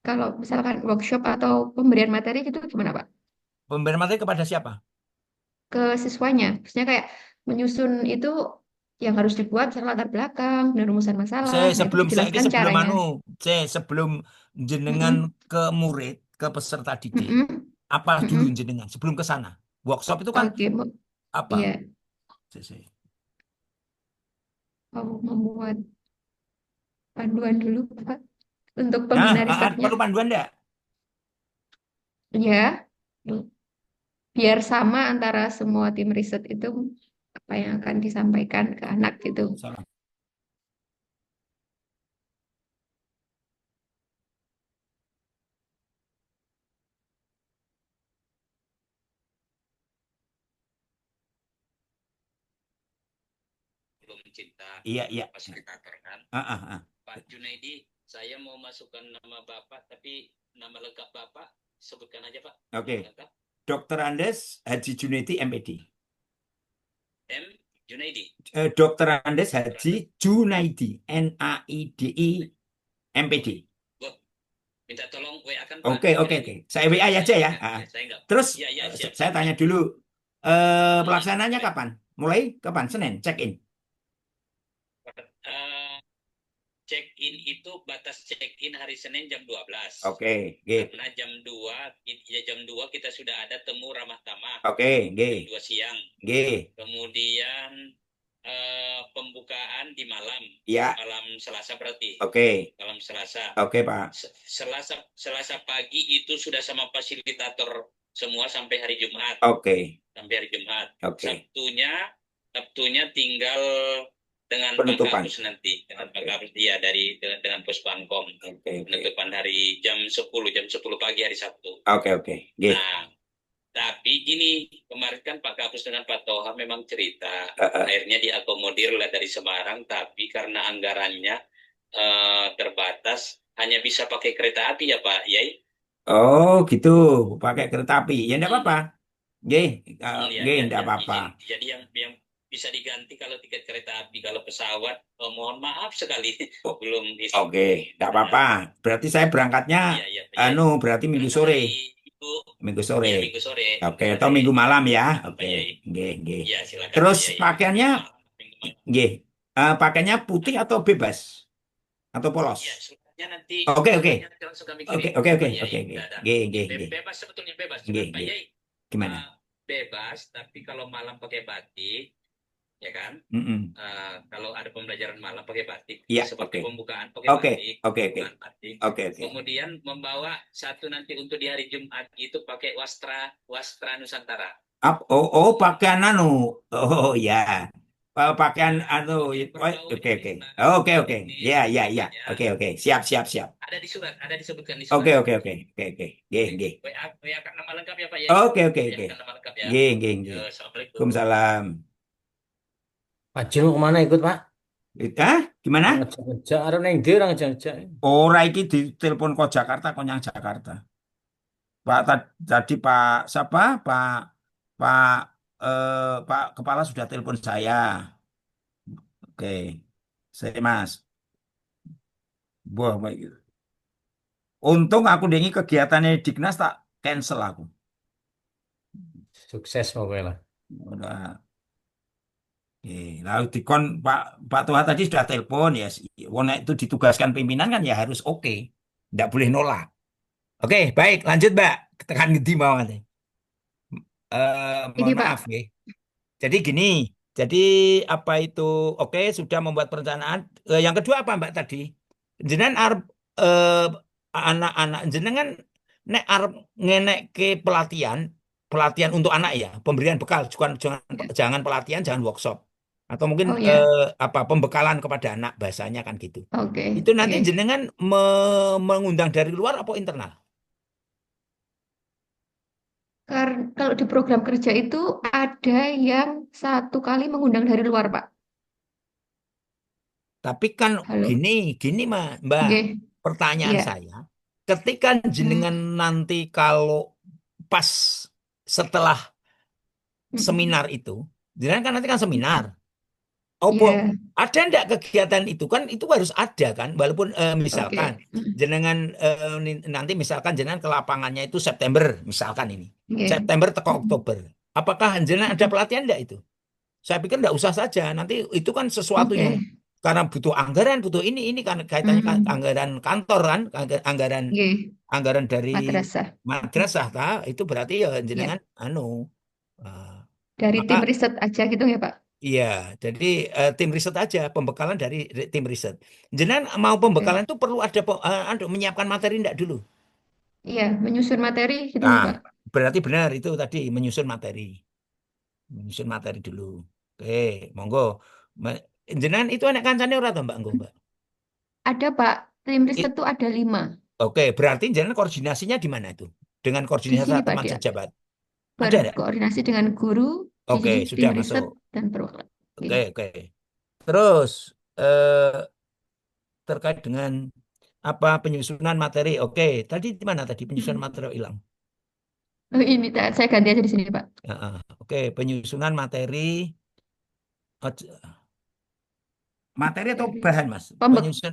kalau misalkan workshop atau pemberian materi gitu gimana, Pak? Pemberian materi kepada siapa? Ke siswanya. Maksudnya kayak menyusun itu yang harus dibuat misalnya latar belakang dan rumusan masalah. Nah, itu Ini dijelaskan sebelum caranya. sebelum jenengan Mm-mm. ke murid, ke peserta didik, Mm-mm. apa dulu Mm-mm. jenengan sebelum ke sana? Workshop itu kan Oke, apa? iya, Sik, sik. mau membuat panduan dulu, Pak. untuk Nah, pembina risetnya. perlu panduan enggak? Ya, biar sama antara semua tim riset itu apa yang akan disampaikan ke anak gitu. Salah. belum cinta Iya, iya. fasilitator kan. Ah. Pak Junaidi, saya mau masukkan nama Bapak, tapi nama lengkap Bapak sebutkan aja Pak. Oke. Nama lengkap Dr. Andes Haji Junaidi, MPD. M. Junaidi. Dr. Andes Haji Junaidi, NAIDI, MPD. Wah, minta tolong WA kan Pak. Oke. Saya WA aja ya. Saya enggak. Terus Iya, siap. saya tanya dulu, pelaksanaannya kapan? Mulai kapan? Senin, check-in. Check-in itu batas check-in hari Senin jam 12. Oke. Karena jam 2 kita sudah ada temu ramah tamah. Oke. Jam 2 siang. G. Kemudian pembukaan di malam. Ya. Malam Selasa berarti. Oke. Malam Selasa. Oke, Pak. Selasa pagi itu sudah sama fasilitator semua sampai hari Jumat. Oke. Sampai hari Jumat. Oke. Sabtunya tinggal dengan Penutupan. Pak Kapus nanti, dengan Pak Kapus dia dengan Puspankom. Oke. Penutupan hari jam 10 pagi hari Sabtu. Oke. G. Nah, tapi ini kemarin kan Pak Kapus dengan Pak Toha memang cerita, akhirnya diakomodir lah dari Semarang, tapi karena anggarannya terbatas, hanya bisa pakai kereta api ya Pak Yai. Oh, gitu. Pakai kereta api. Ya enggak apa-apa. G. Enggak apa-apa. Jadi yang bisa diganti kalau tiket kereta api, kalau pesawat, mohon maaf sekali belum bisa. Oke, enggak apa-apa. Berarti saya berangkatnya berarti Minggu sore. Minggu sore. Oke, atau Minggu malam ya. Oke. G. Ya, silakan, Terus Pak Yai. pakaiannya pakaiannya putih atau bebas? Atau polos? Ya, suratnya nanti. Oke. Langsung kami kirim. Oke. G. Bebas, sebetulnya bebas. G. Pak Yai, Gimana? bebas, tapi kalau malam pakai batik, ya kan? Kalau ada pembelajaran malam pakai batik, Ya, seperti oke. pembukaan pakai Oke. batik. Oke. Pembukaan batik. Oke. Kemudian membawa satu nanti untuk di hari Jumat itu pakai wastra Nusantara. Pakaian Oh ya. Pakaian Oke. Ya. Oke. Siap. Ada di surat, ada disebutkan di surat. Oke. G. WA kan nama lengkap ya Pak ya. Oke. WA kan nama lengkap ya. G. Assalamualaikum. Waalaikumsalam. Pak Jil mau kemana ikut Pak? Gimana? Ngejak arep nang ndi ora ngejak. Ora iki ditelepon kok Jakarta, kok nyang Jakarta. Pak tadi Pak siapa? Pak Kepala sudah telepon saya. Oke. Saya Mas. Wah, baik. Untung aku dengi kegiatannya Dignas tak cancel aku. Sukses pokoknya lah. Udah. Lalu dikon Pak Tua tadi sudah telepon ya. Wong itu ditugaskan pimpinan kan ya harus oke. Nggak boleh nolak. Oke, baik, lanjut Mbak. Tekan ngendi mau nanti. Ini Mohon Pak, maaf ya. Jadi gini, apa itu oke sudah membuat perencanaan. Yang kedua apa Mbak tadi? Jenengan arep anak-anak jenengan nek arep ngenekke pelatihan untuk anak ya, pemberian bekal, jangan pelatihan, jangan workshop. Atau mungkin oh ya, pembekalan kepada anak bahasanya kan gitu. oke. Itu nanti Oke. jenengan mengundang dari luar apa internal? Kalau di program kerja itu ada yang 1 kali mengundang dari luar, Pak. Tapi kan Halo, gini Mbak, Nggih. pertanyaan Iya. saya, ketika jenengan nanti kalau pas setelah seminar itu, jenengan kan nanti kan seminar. Iya. Ada enggak kegiatan itu kan itu harus ada kan, walaupun misalkan Oke. jenengan nanti misalkan jenengan ke lapangannya itu September misalkan ini. Nggih. September teko Oktober. Apakah jenengan ada pelatihan enggak itu? Saya pikir enggak usah saja. Nanti itu kan sesuatu Oke. yang karena butuh anggaran, butuh ini kan kaitannya anggaran kantor kan, anggaran Nggih. dari Madrasah. madrasah itu berarti ya Ya. jenengan Dari tim maka riset aja gitu ya, Pak? Iya, jadi tim riset aja, pembekalan dari tim riset. Jenengan mau Oke. pembekalan itu perlu ada menyiapkan materi enggak dulu? Iya, menyusun materi gitu nggak, Nah, Pak? berarti benar itu tadi menyusun materi. Menyusun materi dulu. Oke, monggo. Jenengan itu anak kancane ora toh, Mbak Nggo, Mbak? Ada, Pak. Tim riset I- tuh ada 5. Oke, berarti jenengan koordinasinya di mana itu? Dengan Di koordinasi sini, Pak, teman dia sejabat. Ada enggak? berkoordinasi dengan guru, di Oke, sini tim sudah riset masuk. dan perwakilan. Oke. Oke, oke. Terus eh, terkait dengan apa penyusunan materi. Oke, tadi di mana tadi penyusunan Mm-mm. materi hilang. Oh, ini saya ganti aja di sini, Pak. Ya, oke, penyusunan materi, materi atau Dari bahan, Mas? pembek Penyusun,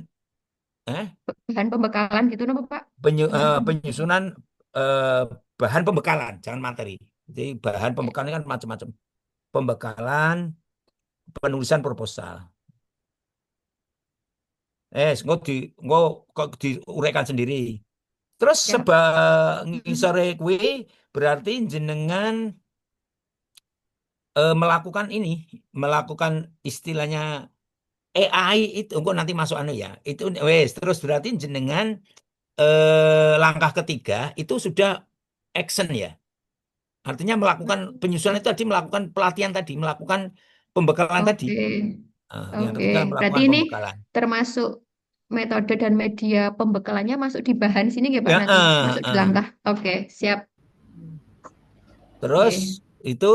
eh, bahan pembekalan gitu, apa, Pak? Bahan pembekalan. penyusunan eh, bahan pembekalan, jangan materi. Jadi bahan Ya. pembekalan kan macam-macam. Pembekalan, penulisan proposal. Engko kok diuraikan sendiri. Terus Siap. Mm-mm. ngisore kuwi berarti jenengan melakukan ini, melakukan istilahnya AI itu engko nanti masuk anu ya. Itu wes terus berarti jenengan langkah ketiga itu sudah action ya. Artinya melakukan penyusunan itu tadi melakukan pelatihan tadi, melakukan pembekalan tadi. Oke. Yang Oke. ketiga Berarti melakukan ini pembekalan. termasuk metode dan media pembekalannya masuk di bahan sini nggak, Pak, Ya, nanti? Masuk di langkah. Oke, siap. terus Oke. itu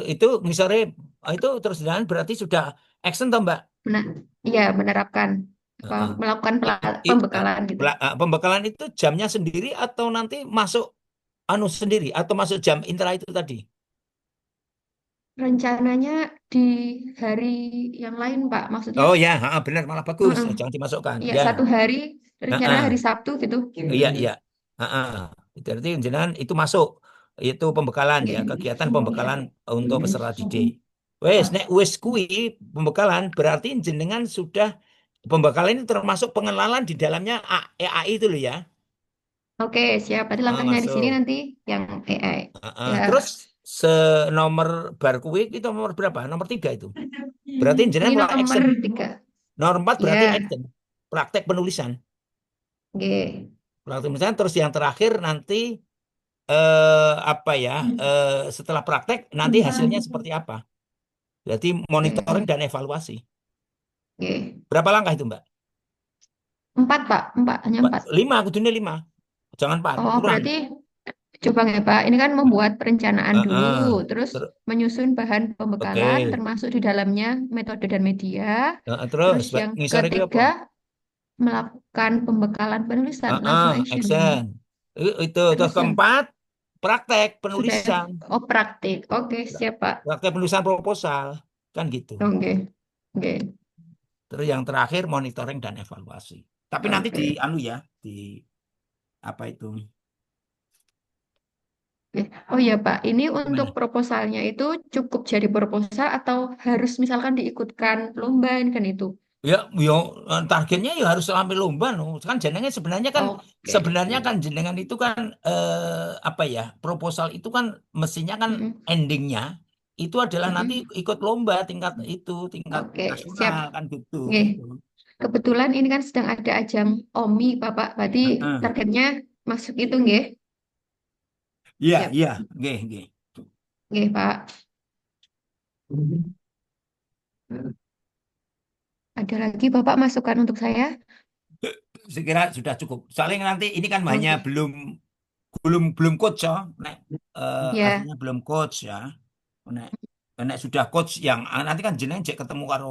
itu misalnya itu terus jalan berarti sudah action toh Mbak. Nah, iya, menerapkan apa, Heeh. melakukan I- pembekalan gitu. Pembekalan itu jamnya sendiri atau nanti masuk anu sendiri atau masuk jam intra itu tadi? Rencananya di hari yang lain, Pak. Maksudnya, Oh ya, benar malah bagus. heeh, Jangan dimasukkan. ya Ya, satu hari, rencana heeh. hari Sabtu gitu. Iya, iya. Heeh. Itu berarti jenengan itu masuk itu pembekalan ya, Oke. kegiatan pembekalan untuk peserta didik. Wes kui pembekalan berarti jenengan sudah pembekalan ini termasuk pengenalan di dalamnya AI itu loh ya. Oke, siap. Berarti langkahnya di sini Masuk. nanti yang AI. Ya, Terus senomor bar kui itu nomor berapa? Nomor 3 itu. Berarti ini jenengan mulai nomor action. 3. Nomor 4 berarti Ya, action. Praktek penulisan. oke. Praktek penulisan terus yang terakhir nanti apa ya? Setelah praktek nanti hasilnya seperti apa? Berarti monitoring Oke. dan evaluasi. Oke. Berapa langkah itu, Mbak? 4, Pak. 4, hanya 4. 5, kudunya 5. Jangan 4, Oh, kurang. berarti coba ya, Pak. Ini kan membuat perencanaan dulu, Heeh. terus menyusun bahan pembekalan, Oke. termasuk di dalamnya metode dan media. Terus, Terus Mbak, yang ngisor itu apa? ketiga, melakukan pembekalan penulisan, Heeh, langsung action. action. Itu Terus terus yang keempat, praktek sudah, penulisan. oh, praktik. Oke, siap, Pak. Praktek penulisan proposal. Kan gitu. Oke, oke, Terus yang terakhir monitoring dan evaluasi. Tapi nanti di oke. anu ya, di apa itu? Oke. Oh iya, Pak, ini untuk Gimana? proposalnya itu cukup jadi proposal atau harus misalkan diikutkan lomba ini kan itu? Ya, targetnya ya harus sampai lomba no. Kan jenengan Oke. sebenarnya kan jenengan itu kan apa ya? Proposal itu kan mestinya kan Mm-mm. endingnya itu adalah nanti Mm-mm. ikut lomba tingkat Oke, siap. nasional kan gitu. Oke. Kebetulan ini kan sedang ada ajang OMI, Bapak. Berarti Heeh. targetnya masuk itu, nggih? Iya, Siap. iya, nggih, nggih. Nggih, Pak. Ada lagi Bapak masukan untuk saya? Saya kira sudah cukup. Soalnya nanti ini kan hanya Oke. belum belum belum coach ya. Nek, Ya. artinya belum coach ya. Nek, nek sudah coach yang nanti kan jenengan cek ketemu karo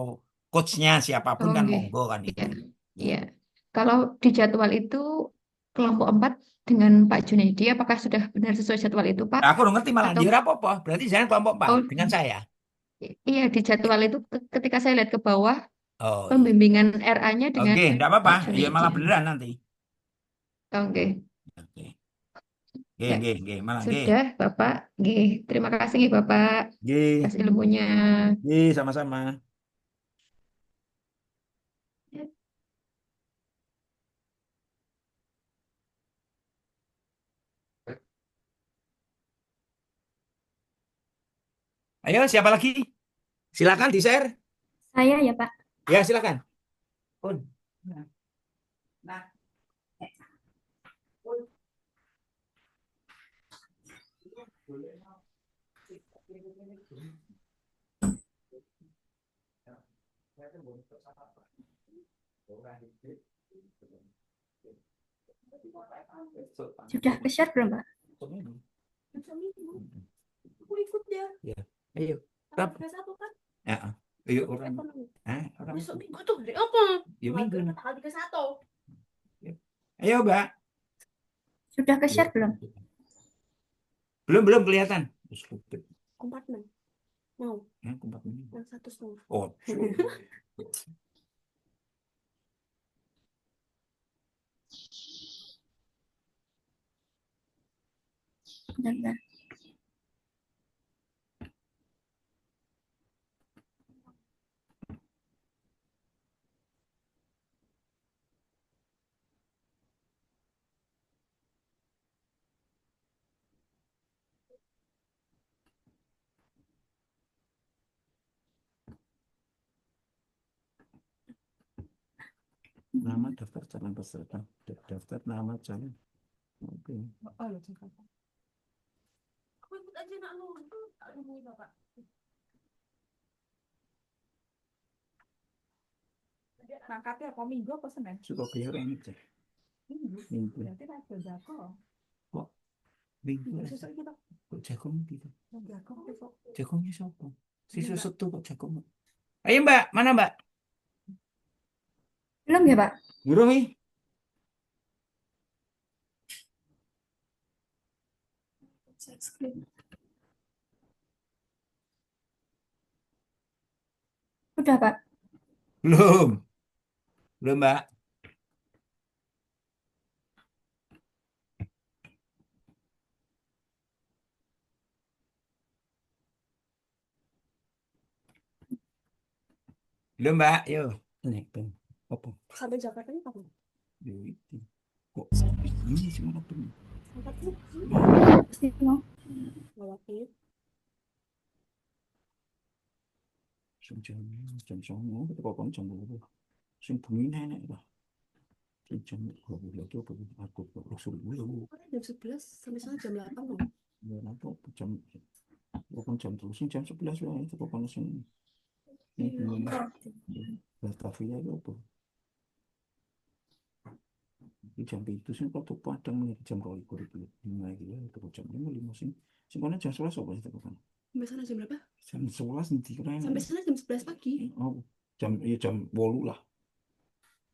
coachnya siapapun kan Oke. monggo kan Ya. itu. Ya. Ya. Kalau di jadwal itu kelompok 4 dengan Pak Junaidi, apakah sudah benar sesuai jadwal itu, Pak? Aku udah ngerti malah Atau, dia apa-apa. Berarti jangan kelompok 4 oh, dengan saya. iya, di jadwal itu ketika saya lihat ke bawah, Oh iya. pembimbingan RA-nya dengan Oke, enggak apa-apa. Pak Ya Junaidi. malah beneran nanti. Oke. Oke. Ya, Nggih, malah nggih. sudah, Bapak. Nggih. Terima kasih, nggih, Bapak, Nggih, atas ilmunya. nggih sama-sama. Ayo siapa lagi? Silakan di-share. Saya ya Pak. Ya, silakan. Nah, Sudah ke-share belum Pak? Aku ikut dia. Ya, ayo. Tanggal 31 kan? Ya, ayo orang. Ekonomi. Orang. Besok minggu tuh hari apa? Ya, minggu. Tanggal 31. Ayo, Mbak. Sudah ke-share belum? Belum kelihatan. Kompartemen. Mau Kompartemen. yang 1,5. Oh. Bentar. Nama daftar calon peserta. Daftar nama calon. Oke. Aku ikut aja nak lu. Aduh, Bapak. Mangkatnya apa minggu apa Senin? Suka bayar ini cek. Minggu. Berarti ada jago. Kok minggu? Susah gitu. Kok jagung gitu? Jago besok. Jagungnya siapa? Siswa satu kok jagung. Ayo Mbak, mana Mbak? Belum ya Pak? Belum nih. Udah Pak? Belum, Mbak. Belum Mbak, yuk. Ini apa? Sampai Jakarta ini kapan? Kok ini sih mana tuh? Angkat tuh. Pasti mau. Ngelakuin. Jam 9, kita kok jam 2. Sing bengi nenek lah. Jam 12 lagi aku langsung dulu. Jam 11 sampai sana jam 8 loh. Ya nanti jam terus jam 11 lah itu kok langsung. Batavia itu apa? Di jam itu sih kok tuh padang nih jam 2 itu mulai gila itu jam 5 sih. Sebenarnya jam 11 apa itu kan? Sampai sana jam berapa? Jam 11 nanti keren. Sampai sana jam 11 pagi. Oh, jam 8 lah.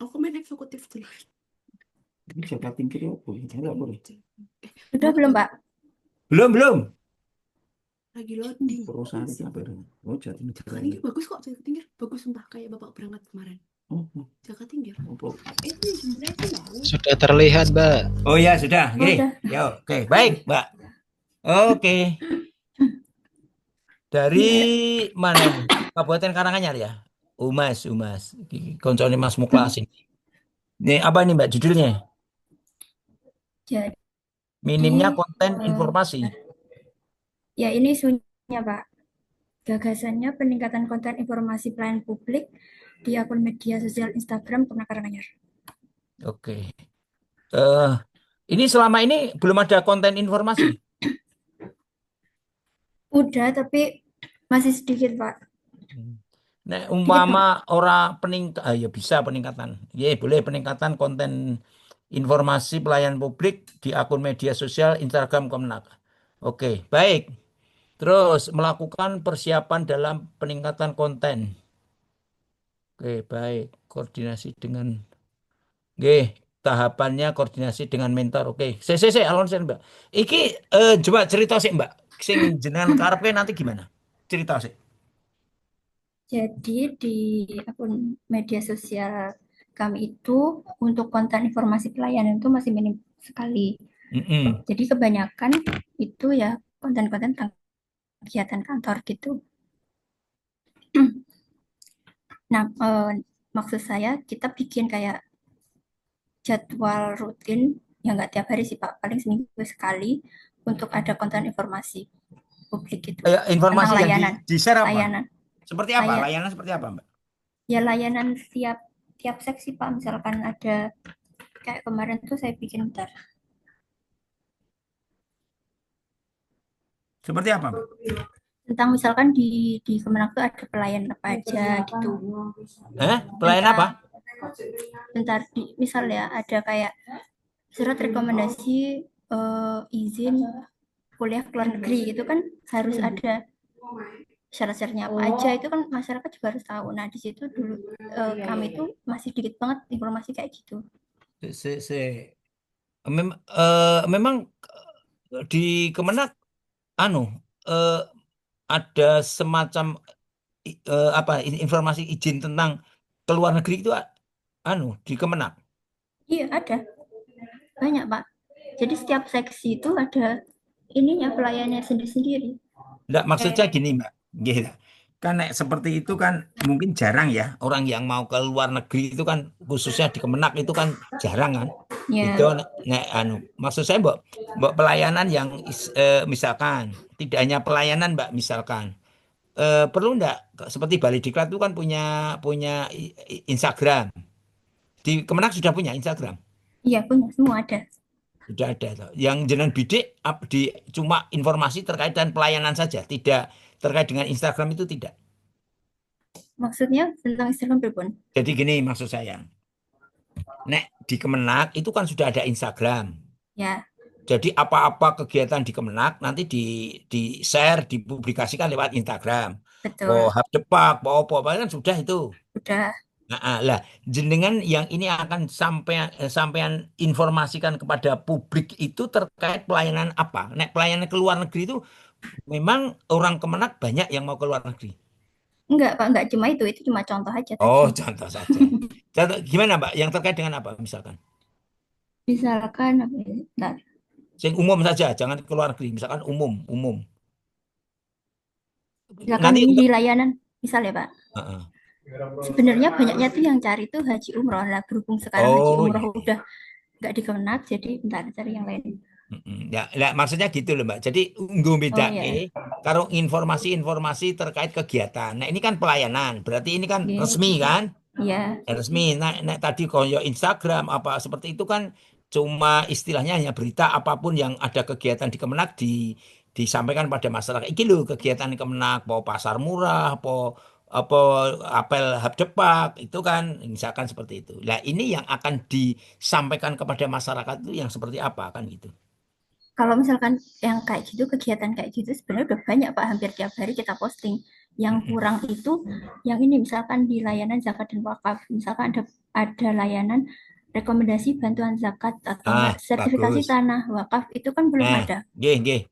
Aku main eksekutif dulu. Ini siapa tingkir apa? Enggak boleh. Sudah belum Pak? Belum. Lagi loading. Perusahaan itu apa? Oh, Jawa Jakarta Tingkir. Tinggi bagus kok, Jakarta Tinggi bagus sumpah kayak bapak berangkat kemarin. Oh, Jakarta Tinggi. apa? Itu sebenarnya itu loh. Sudah terlihat, Mbak. Oh ya, sudah. Oh, Gini. udah. Ya, oke. Baik, Mbak. Oke. Dari mana nih? Kabupaten Karanganyar ya? Umas. Koncone Mas Muklas ini. Ini apa nih Mbak judulnya? Jadi Minimnya konten informasi. ya ini isunya Pak. Gagasannya peningkatan konten informasi pelayanan publik di akun media sosial Instagram Purna Karanganyar. Oke. Ini selama ini belum ada konten informasi. Udah tapi masih sedikit Pak. Nah, umpama ora ya bisa peningkatan. Ya, boleh peningkatan konten informasi pelayanan publik di akun media sosial Instagram Kemenak. Oke, baik. Terus melakukan persiapan dalam peningkatan konten. Oke, baik. Koordinasi dengan tahapannya koordinasi dengan mentor. Oke. Alon Mbak. Iki coba cerita sih Mbak. Sing jenengan karepe nanti gimana? Cerita sih. Jadi di akun media sosial kami itu untuk konten informasi pelayanan itu masih minim sekali. Jadi kebanyakan itu ya konten-konten tentang kegiatan kantor gitu. Nah, maksud saya kita bikin kayak jadwal rutin, ya nggak tiap hari sih Pak, paling seminggu sekali untuk ada konten informasi publik gitu. Informasi tentang yang layanan. di-share apa? Layanan. Seperti apa? Kayak Layanan seperti apa, Mbak? ya layanan tiap seksi Pak, misalkan ada kayak kemarin tuh saya bikin bentar. Seperti apa, Mbak? Tentang misalkan di Kemenak tuh ada pelayan apa aja gitu. Pelayan apa? Bentar misal ya ada kayak surat rekomendasi izin kuliah ke luar negeri itu kan harus ada syarat-syaratnya apa aja, itu kan masyarakat juga harus tahu. Nah di situ dulu kami tuh masih dikit banget informasi kayak gitu. Memang di Kemenak eh, ada semacam informasi izin tentang ke luar negeri itu di Kemenak. Iya ada banyak Pak. Jadi setiap seksi itu ada ininya pelayannya sendiri-sendiri. Enggak, maksudnya gini, Mbak. Gitu. Kan seperti itu kan mungkin jarang ya orang yang mau ke luar negeri itu kan khususnya di Kemenak itu kan jarang kan. Ya. Itu maksud saya Mbak pelayanan yang misalkan tidak hanya pelayanan Mbak misalkan perlu enggak seperti Bali Diklat itu kan punya Instagram. Di Kemenak sudah punya Instagram. Iya punya, semua ada. Sudah ada. Yang jenengan bidik cuma informasi terkait dengan pelayanan saja, tidak terkait dengan Instagram itu tidak. Maksudnya tentang Instagram pripun? Jadi gini maksud saya. Nek di Kemenak itu kan sudah ada Instagram. Ya. Jadi apa-apa kegiatan di Kemenak nanti di-share, dipublikasikan lewat Instagram. Betul. Hub Depak, apa kan sudah itu. Sudah. Nah, lah jenengan yang ini akan sampean informasikan kepada publik itu terkait pelayanan apa? Nek pelayanan ke luar negeri itu memang orang Kemenak banyak yang mau ke luar negeri. Enggak Pak, enggak cuma itu cuma contoh aja tadi. Oh, contoh saja. Contoh gimana Mbak? Yang terkait dengan apa misalkan? Misalkan bentar. Yang umum saja, jangan ke luar negeri. Misalkan umum. Misalkan Nanti ini di layanan, misal ya Pak. Sebenarnya banyaknya tuh yang cari tuh haji umroh lah, berhubung sekarang haji umroh udah nggak di Kemenak, jadi bentar cari yang lain. Ya, maksudnya gitu loh Mbak. Jadi nggo bedake karo informasi-informasi terkait kegiatan. Nah, ini kan pelayanan, berarti ini kan resmi kan? Iya. Resmi. Nah, tadi koyo Instagram apa seperti itu kan cuma istilahnya hanya berita apapun yang ada kegiatan di Kemenak disampaikan pada masyarakat. Iki loh kegiatan di Kemenak, mau pasar murah, apa apel Hub Depak itu kan misalkan seperti itu. Nah, ini yang akan disampaikan kepada masyarakat itu yang seperti apa kan gitu. Kalau misalkan yang kayak gitu, kegiatan kayak gitu sebenarnya udah banyak Pak, hampir tiap hari kita posting. Yang kurang itu yang ini misalkan di layanan zakat dan wakaf, misalkan ada layanan rekomendasi bantuan zakat atau sertifikasi bagus. tanah wakaf itu kan belum ada. Nggih.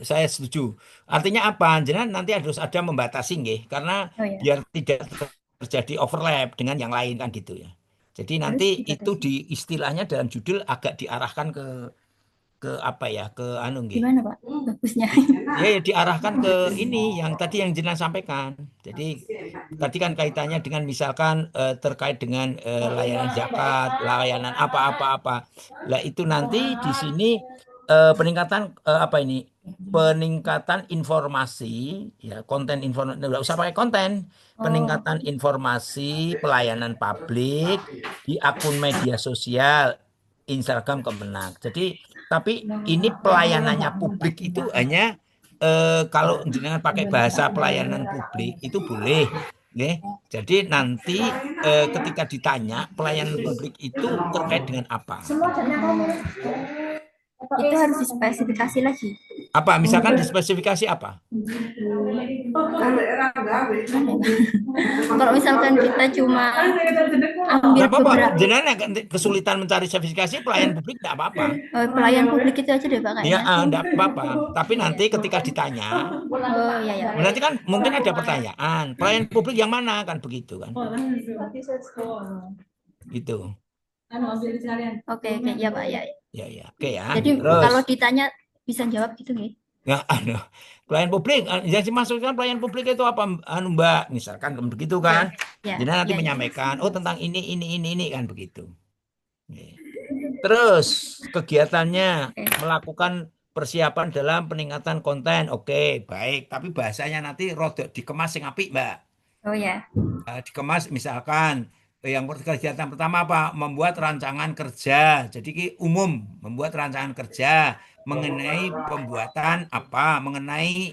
Saya setuju. Artinya apa? Jadi nanti harus ada membatasi nggih, karena biar tidak terjadi overlap dengan yang lain kan gitu ya. Jadi nanti itu di istilahnya dalam judul agak diarahkan ke apa ya, ke nggih. Gimana Pak? Bagusnya. Ya diarahkan ke ini yang tadi yang jenengan sampaikan. Jadi tadi kan kaitannya dengan misalkan terkait dengan layanan zakat, layanan apa. Lah itu nanti di sini peningkatan peningkatan informasi ya, konten informasi, nggak usah pakai konten, peningkatan informasi pelayanan publik di akun media sosial Instagram Kemenak. Jadi tapi ini pelayanannya publik itu hanya kalau jenengan pakai bahasa pelayanan publik itu boleh. Jadi nanti ketika ditanya pelayanan publik itu terkait dengan apa? Itu harus dispesifikasi lagi. Apa? Misalkan dispesifikasi apa? Kalau misalkan kita cuma ambil beberapa, jenengan kesulitan mencari spesifikasi pelayan publik tidak apa-apa. Pelayan publik itu aja deh Pak kayaknya. Ya, tidak apa-apa. Tapi nanti ketika ditanya, nanti kan mungkin ada pertanyaan, pelayan publik yang mana kan begitu kan? Gitu. Oke, ya Pak ya. Ya, oke ya. Jadi terus, kalau ditanya bisa jawab gitu nih. Ya, pelayan publik, yang dimaksudkan pelayan publik itu apa, Mbak? Misalkan begitu kan? Jadi nanti menyampaikan, tentang ini kan begitu. Terus kegiatannya melakukan persiapan dalam peningkatan konten, oke, baik. Tapi bahasanya nanti rodok dikemas sing apik, Mbak. Oh ya. Dikemas misalkan yang kegiatan pertama apa? Membuat rancangan kerja. Jadi umum membuat rancangan kerja mengenai pembuatan apa? Mengenai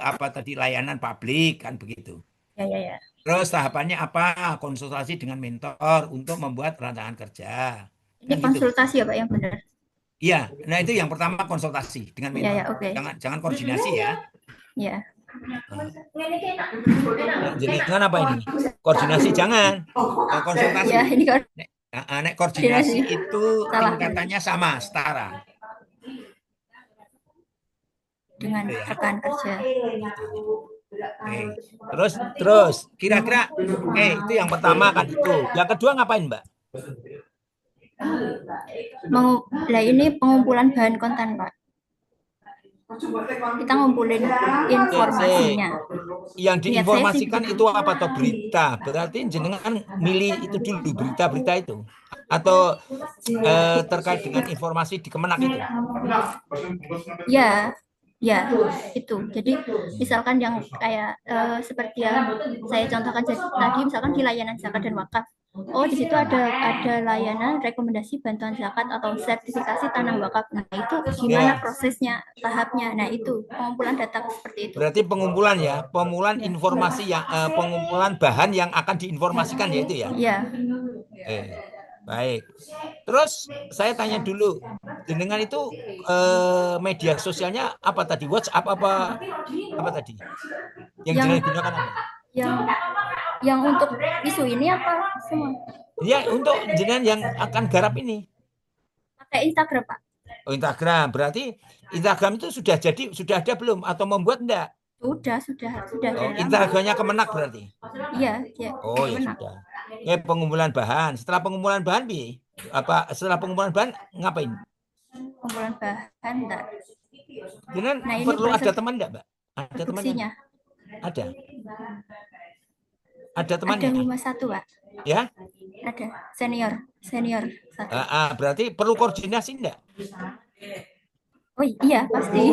apa tadi layanan publik kan begitu. Ya, ya, ya. Terus tahapannya apa? Konsultasi dengan mentor untuk membuat rancangan kerja. Ini Kan gitu. konsultasi ya Pak yang benar. Iya, nah itu yang pertama konsultasi dengan Ya, mentor. ya, oke. Jangan koordinasi ya. Ya. Nah, jenengan apa ini? Koordinasi jangan. Konsultasi. Ya, ini kan Nek koordinasi itu salah tingkatannya sama, setara. dengan rekan kerja. Oke. Terus kira-kira itu yang pertama kan itu. Yang kedua ngapain, Mbak? Lah ini pengumpulan bahan konten, Pak. Kita ngumpulin informasinya. Yang Niat saya sih diinformasikan begitu. itu apa toh berita? Berarti jenengan milih itu dulu berita-berita itu atau terkait dengan informasi di Kemenak itu? Ya, ya itu. Jadi misalkan yang kayak seperti yang saya contohkan tadi, misalkan di layanan zakat dan wakaf. Oh, di situ ada layanan rekomendasi bantuan zakat atau sertifikasi tanah wakaf. Nah, itu gimana prosesnya, tahapnya. Nah, itu pengumpulan data seperti itu. Berarti pengumpulan ya, pengumpulan informasi yang pengumpulan bahan yang akan diinformasikan ya itu ya. Iya. Baik. Terus saya tanya dulu, jenengan itu media sosialnya apa tadi? WhatsApp apa tadi? Yang jenengan gunakan apa? Yang untuk isu ini apa semua? Ya, untuk jenengan yang akan garap ini. Pakai Instagram, Pak. Oh, Instagram. Berarti Instagram itu sudah ada belum atau membuat enggak? Sudah. Oh, Instagramnya Kemenak berarti? Iya, ya. Oh, ya sudah. Pengumpulan bahan. Setelah pengumpulan bahan setelah pengumpulan bahan ngapain? Pengumpulan bahan enggak. Jenengan perlu ada teman enggak, Mbak? Ada temannya? Ada. Ada temannya? Ada cuma satu, Pak. Ya? Ada senior satu. Berarti perlu koordinasi enggak? Oh iya pasti.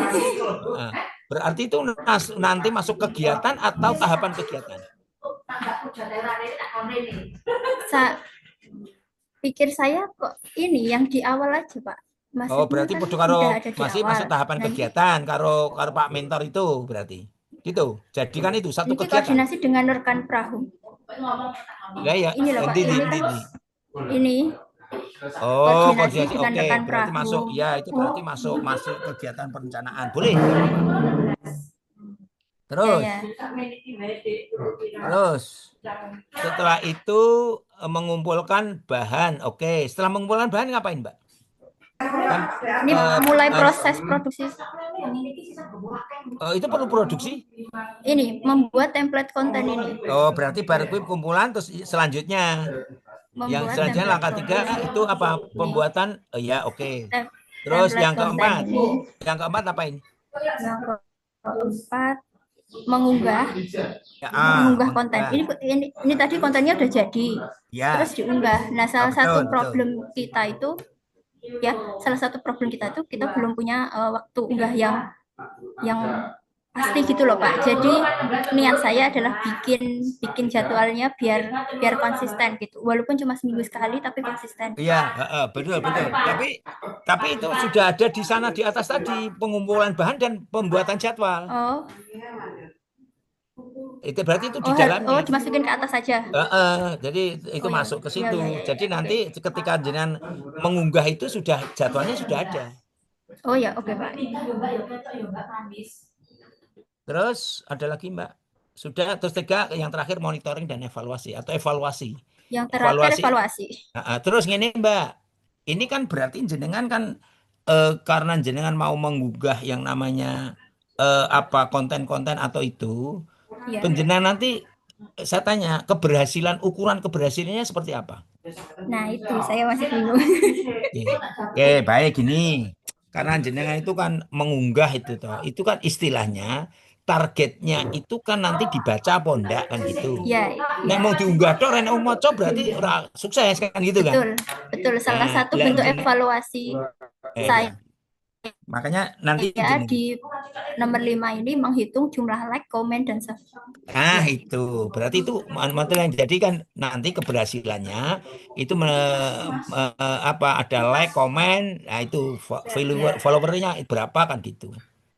Berarti itu nanti masuk kegiatan atau tahapan kegiatan? Pikir saya kok ini yang di awal aja, Pak. Berarti masih masuk tahapan kegiatan karo Pak mentor itu berarti. Gitu. Jadi kan itu satu kegiatan. Koordinasi dengan rekan perahu. Ya. Ini loh, Pak. Ini. Koordinasi. Oke, berarti masuk. Ya, itu berarti masuk kegiatan perencanaan. Boleh. Terus. Ya. Terus. Setelah itu mengumpulkan bahan. Oke, setelah mengumpulkan bahan ngapain, Mbak? Ini mulai proses produksi. Itu perlu produksi? Ini membuat template konten ini. Berarti baru kumpulan terus selanjutnya. Yang selanjutnya langkah 3 itu apa? Pembuatan. Oke. Terus yang keempat. Yang keempat apain? Yang keempat mengunggah konten. Ini tadi kontennya udah jadi. Ya. Terus diunggah. Nah, salah satu problem kita itu kita belum punya waktu unggah yang pasti gitu loh, Pak. Jadi niat saya adalah bikin jadwalnya biar konsisten gitu. Walaupun cuma seminggu sekali tapi konsisten. Iya, betul. Tapi itu sudah ada di sana di atas tadi pengumpulan bahan dan pembuatan jadwal. Itu berarti itu di dalamnya. Dimasukin ke atas saja. Jadi itu masuk ke situ. Jadi nanti ketika jenengan mengunggah itu jadwalnya sudah ada. Oh ya, oke, Pak. Terus ada lagi, Mbak? Sudah. Terus 3 yang terakhir monitoring dan evaluasi atau evaluasi. Yang terakhir evaluasi. Terus gini, Mbak. Ini kan berarti jenengan kan karena jenengan mau mengunggah yang namanya konten-konten atau itu. Ya. Penjenengan nanti saya tanya ukuran keberhasilannya seperti apa? Nah, itu saya masih bingung. Oke, baik gini. Karena jenengan itu kan mengunggah itu toh. Itu kan istilahnya targetnya itu kan nanti dibaca apa enggak kan gitu. Iya. Nek mau diunggah tok nek mau maca berarti sukses kan gitu kan. Betul. Salah satu bentuk evaluasi saya Makanya nanti Ya, jenengan. di nomor 5 ini menghitung jumlah like, komen, dan subscribe. Nah, Ya, itu berarti itu materi yang jadi kan nanti keberhasilannya itu apa ada like, komen, nah itu followernya berapa kan gitu.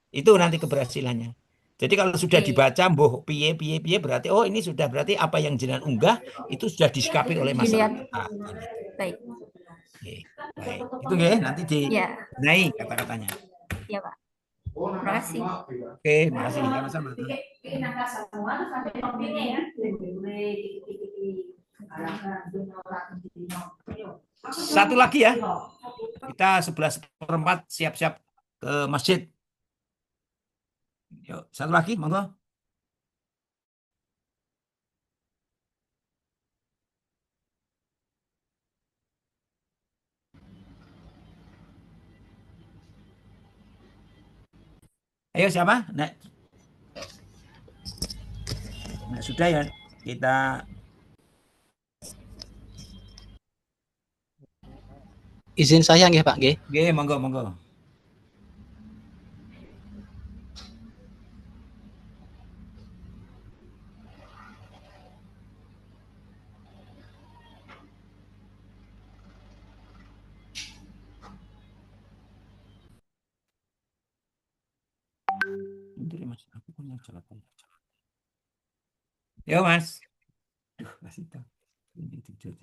Itu nanti keberhasilannya. Jadi kalau sudah oke. dibaca mbuh piye piye piye berarti oh ini sudah berarti apa yang jenengan unggah itu sudah disikapi oleh Dilihat. masyarakat. Kan gitu. Baik. Oke, baik. Itu ya nanti Ya, naik kata-katanya. ya Pak. Terima kasih. Oke, makasih sama-sama. Satu lagi ya. Kita 11:04 siap-siap ke masjid. Yuk, satu lagi, monggo. Ayo siapa? Nah, sudah ya kita Izin saya nggih Pak nggih. Nggih, monggo monggo. Bentar ya, Mas, aku punya jawaban. Yo, Mas. Duh, kasih tahu. Ini tidur.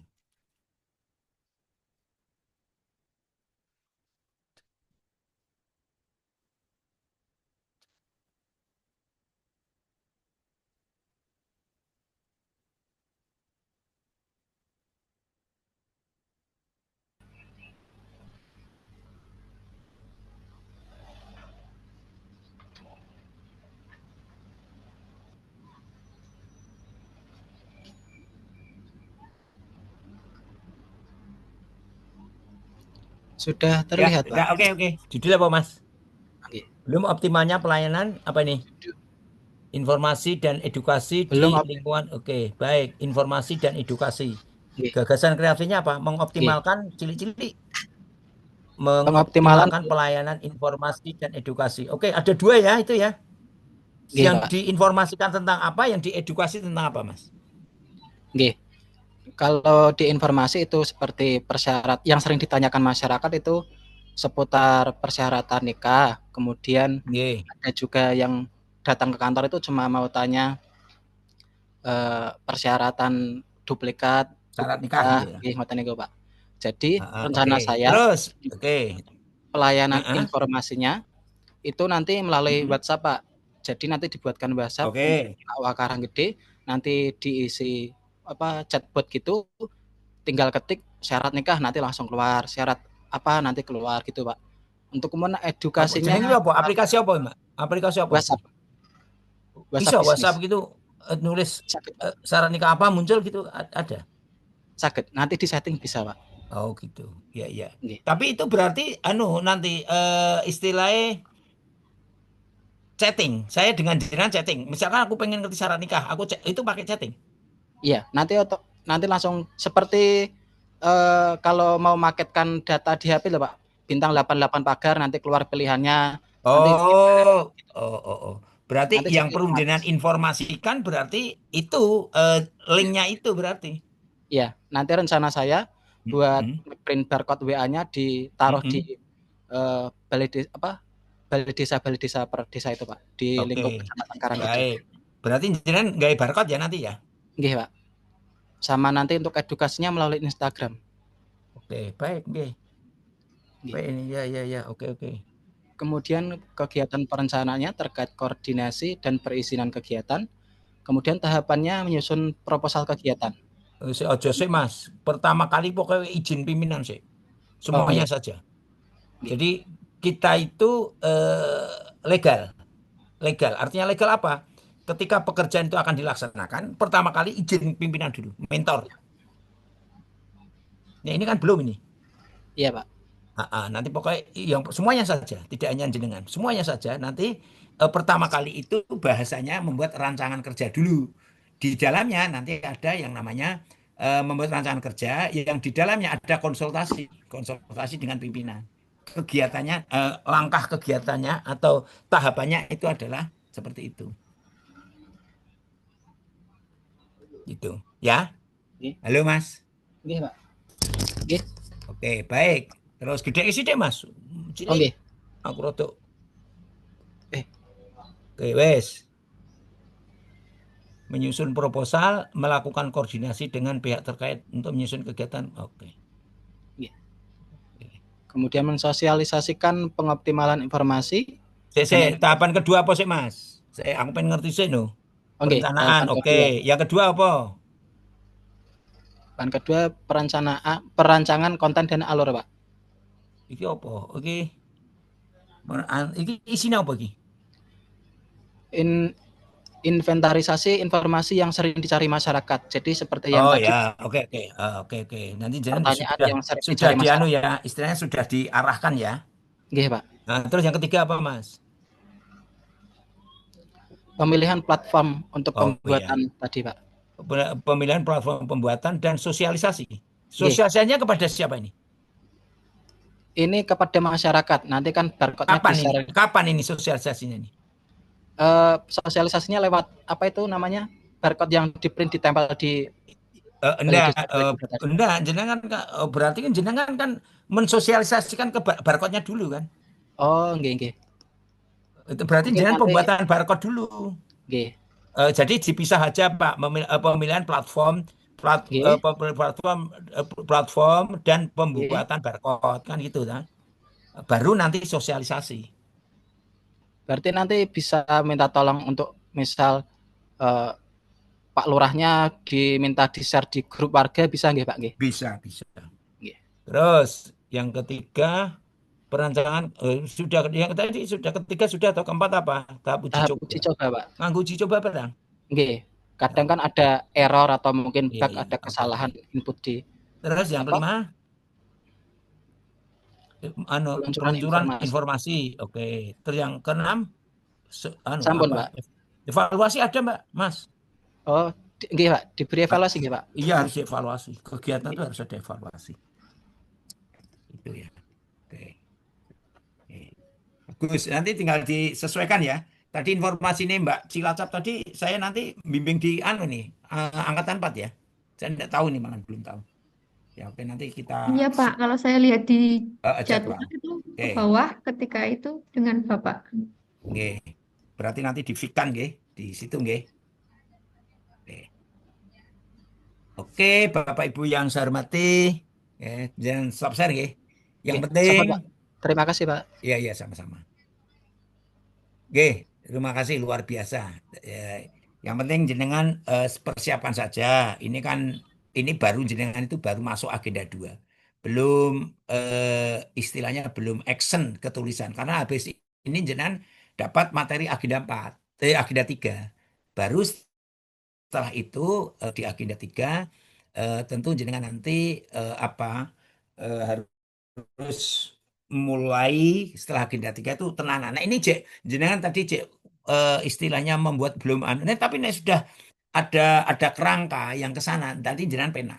Sudah Ya, terlihat Pak. oke oke. Judul apa, Mas? Oke. Belum optimalnya pelayanan apa ini? Informasi dan edukasi di Belum lingkungan. Oke, baik. Informasi dan edukasi. Nggih. Gagasan kreatifnya apa? Mengoptimalkan cilik-cilik. Pengoptimalan Mengoptimalkan pelayanan informasi dan edukasi. Oke, ada dua ya itu ya. Nggih, Yang Pak. diinformasikan tentang apa, yang diedukasi tentang apa, Mas? Nggih. Kalau di informasi itu seperti persyarat yang sering ditanyakan masyarakat itu seputar persyaratan nikah. Kemudian Nggih. ada juga yang datang ke kantor itu cuma mau tanya persyaratan duplikat Syarat nikah gitu ya. nggih ngoten niku Pak. Jadi oke. rencana saya Terus, oke. pelayanan informasinya itu nanti melalui WhatsApp Pak. Jadi nanti dibuatkan WhatsApp Oke. Awak Karanggede, nanti diisi apa chatbot gitu, tinggal ketik syarat nikah nanti langsung keluar, syarat apa nanti keluar gitu Pak. Untuk kemudian edukasinya Ini apa? Aplikasi apa, Mbak? Aplikasi apa? WhatsApp. Bisa WhatsApp gitu nulis syarat nikah apa muncul gitu ada? Sakit. Nanti di setting bisa Pak. Oh gitu. Ya ya. Nggih. Tapi itu berarti nanti istilahnya chatting. Saya dengan jenengan chatting. Misalkan aku pengen ngerti syarat nikah, aku itu pakai chatting. Iya, nanti langsung seperti kalau mau maketkan data di HP loh Pak. Bintang 88 pagar nanti keluar pilihannya. Berarti nanti yang perlu jenengan informasikan berarti itu linknya itu berarti. Iya, nanti rencana saya buat print barcode WA-nya ditaruh di balai desa per desa itu Pak, di lingkup Kecamatan Karanggede. Baik. Berarti jenengan gawe barcode ya nanti ya? Nggih, Pak. Sama nanti untuk edukasinya melalui Instagram. Oke, baik, nggih. Baik ini ya, oke. Kemudian kegiatan perencanaannya terkait koordinasi dan perizinan kegiatan. Kemudian tahapannya menyusun proposal kegiatan. Ojo sih Mas, pertama kali pokoknya izin pimpinan sih, semuanya saja. Jadi kita itu legal, artinya legal apa? Ketika pekerjaan itu akan dilaksanakan, pertama kali izin pimpinan dulu, mentor. Ya ini kan belum ini. Iya Pak. Nanti pokoknya yang semuanya saja, tidak hanya jenengan, semuanya saja. Nanti pertama kali itu bahasanya membuat rancangan kerja dulu. Di dalamnya nanti ada yang namanya membuat rancangan kerja yang di dalamnya ada konsultasi dengan pimpinan. kegiatannya, langkah kegiatannya atau tahapannya itu adalah seperti itu. Gitu. Ya. Nggih. Halo Mas. Nggih, Pak. Nggih. Oke, baik. Terus gede isi deh Mas. Oh, Cilik. nggih. Aku rotok. Eh. Oke, wes. Menyusun proposal, melakukan koordinasi dengan pihak terkait untuk menyusun kegiatan. Oke. Nggih. Kemudian mensosialisasikan pengoptimalan informasi. Tahapan kedua apa sih Mas? Aku pengen ngerti sih no. Oke, Perencanaan. tahapan Oke. kedua. Yang kedua apa? Tahapan kedua perancangan konten dan alur, Pak. Iki apa? Oke. Iki isinya apa iki? Inventarisasi informasi yang sering dicari masyarakat. Jadi seperti yang tadi. Ya, oke. Nanti jangan Pertanyaan yang sering sudah dicari dianu masyarakat. ya, istilahnya sudah diarahkan ya. Nggih, Pak. Nah, terus yang ketiga apa, Mas? Pemilihan platform untuk Oh, pembuatan tadi, Pak. Pemilihan platform pembuatan dan sosialisasi. Sosialisasinya kepada siapa ini? Ini kepada masyarakat. Nanti kan barcode-nya Kapan ini sosialisasinya nih? Sosialisasinya lewat apa itu namanya? Barcode yang di-print ditempel di enggak, jenengan berarti kan jenengan kan mensosialisasikan ke barcode-nya dulu kan? Oh, nggih. Itu berarti jenengan pembuatan barcode dulu. Nggih. Jadi dipisah aja Pak, pemilihan platform dan pembuatan barcode kan gitu kan. Baru nanti sosialisasi. Berarti nanti bisa minta tolong untuk misal Pak Lurahnya diminta di-share di grup warga bisa nggih Pak nggih? Bisa. Nggih. Terus yang ketiga perancangan yang tadi sudah ketiga sudah atau keempat apa? Tahap uji coba, Pak. Nganggo uji coba barang. Nggih. Kadang kan ada error atau mungkin bug, ada kesalahan input di. Terus yang kelima peluncuran informasi. Oke. Terus yang keenam sampun, Pak. Evaluasi ada, Mbak, Mas? Oh, nggih, Pak. Diberi evaluasi nggih, Pak? Iya, harus evaluasi. Kegiatan itu harus ada evaluasi. Itu ya. Oke. Bagus, nanti tinggal disesuaikan ya. Tadi informasi ini Mbak Cilacap tadi saya nanti bimbing di angkatan 4 ya. Saya tidak tahu nih, malah belum tahu. Ya, oke, nanti kita. Iya Pak, kalau saya lihat di jadwal itu ke bawah ketika itu dengan Bapak. Nggih. Berarti nanti di-fix-kan nggih, di situ nggih. Oke, Bapak Ibu yang saya hormati, jangan stop share nggih. Yang penting. Terima kasih, Pak. Iya, sama-sama. Oke, terima kasih luar biasa. Yang penting jenengan persiapkan saja. Ini baru jenengan itu baru masuk agenda 2. Belum istilahnya belum action ketulisan. Karena habis ini jenengan dapat materi agenda 3. Baru setelah itu di agenda 3 tentu jenengan nanti harus mulai setelah agenda 3 itu tenang. Nah ini jenengan tadi istilahnya membuat belum tapi ini sudah ada kerangka yang ke sana, nanti jenengan pena.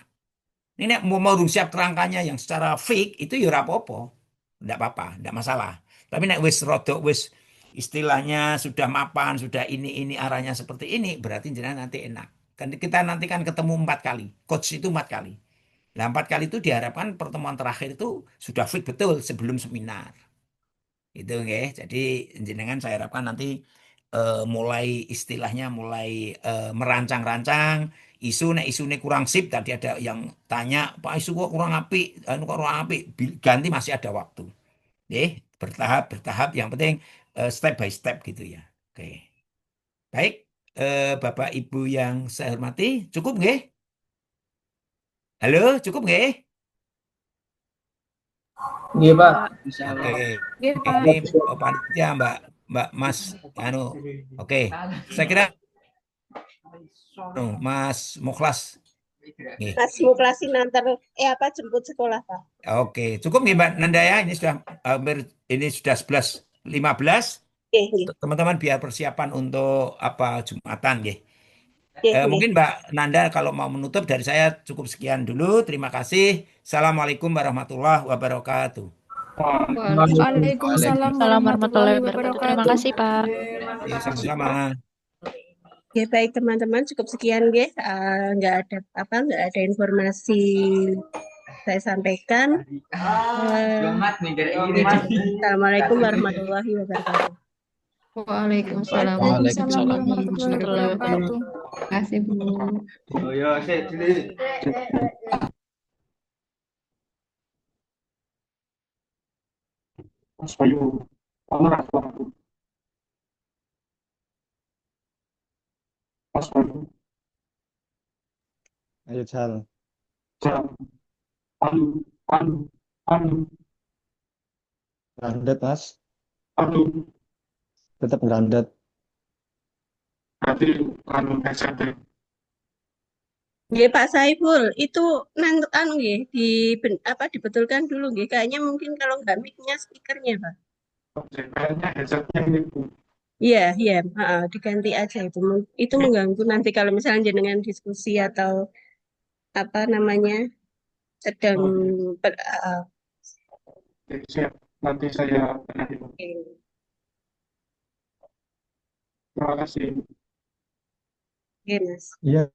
Ini mau siap kerangkanya yang secara fix itu ya apa-apa. Enggak apa-apa, enggak masalah. Tapi nek wis rodok wis istilahnya sudah mapan, sudah ini arahnya seperti ini, berarti jenengan nanti enak. Kan kita nanti kan ketemu 4 kali. Coach itu 4 kali. Nah, 4 kali itu diharapkan pertemuan terakhir itu sudah fit betul sebelum seminar. Itu nggih. Jadi jenengan saya harapkan nanti mulai merancang-rancang isu ini kurang sip, tadi ada yang tanya Pak isu kok kurang apik, ganti masih ada waktu. Bertahap yang penting step by step gitu ya. Oke. Baik, Bapak Ibu yang saya hormati, cukup nggih? Halo, cukup nggih? Iya, Pak. Oke. Iya, Pak. Ini panitia Mbak Mas Oke. Saya kira Mas Mukhlas. Mas Mukhlas nanti jemput sekolah, Pak. Oke, cukup nih Mbak Nanda ya. Ini sudah 11.15. Teman-teman biar persiapan untuk Jumatan nggih. Mungkin Mbak Nanda kalau mau menutup dari saya cukup sekian dulu. Terima kasih. Assalamualaikum warahmatullahi wabarakatuh. Waalaikumsalam warahmatullahi wabarakatuh. Terima kasih, Pak. Ya, sama-sama. Oke, baik teman-teman, cukup sekian nggih. Nggak ada informasi saya sampaikan. Assalamualaikum warahmatullahi wabarakatuh. Waalaikumsalam Waalaikumsalam warahmatullahi warahmatullahi wabarakatuh. wabarakatuh. Terima kasih, Bu. Mas Bayu, Mas Bayu, Ayo, Jal. jam, anu, Grounded, Mas. anu, Tetap grounded. berarti headset ya. Nggih Pak Saiful, itu nggih dibetulkan dulu nggih. Kayaknya mungkin kalau nggak mic-nya speakernya, Pak. Oke, kayaknya headsetnya ini Bu. Iya, iya, diganti aja itu. Itu mengganggu nanti kalau misalnya jenengan diskusi atau apa namanya sedang Oke, siap. Nanti saya benahi. Terima kasih. Oke, Mas. Iya.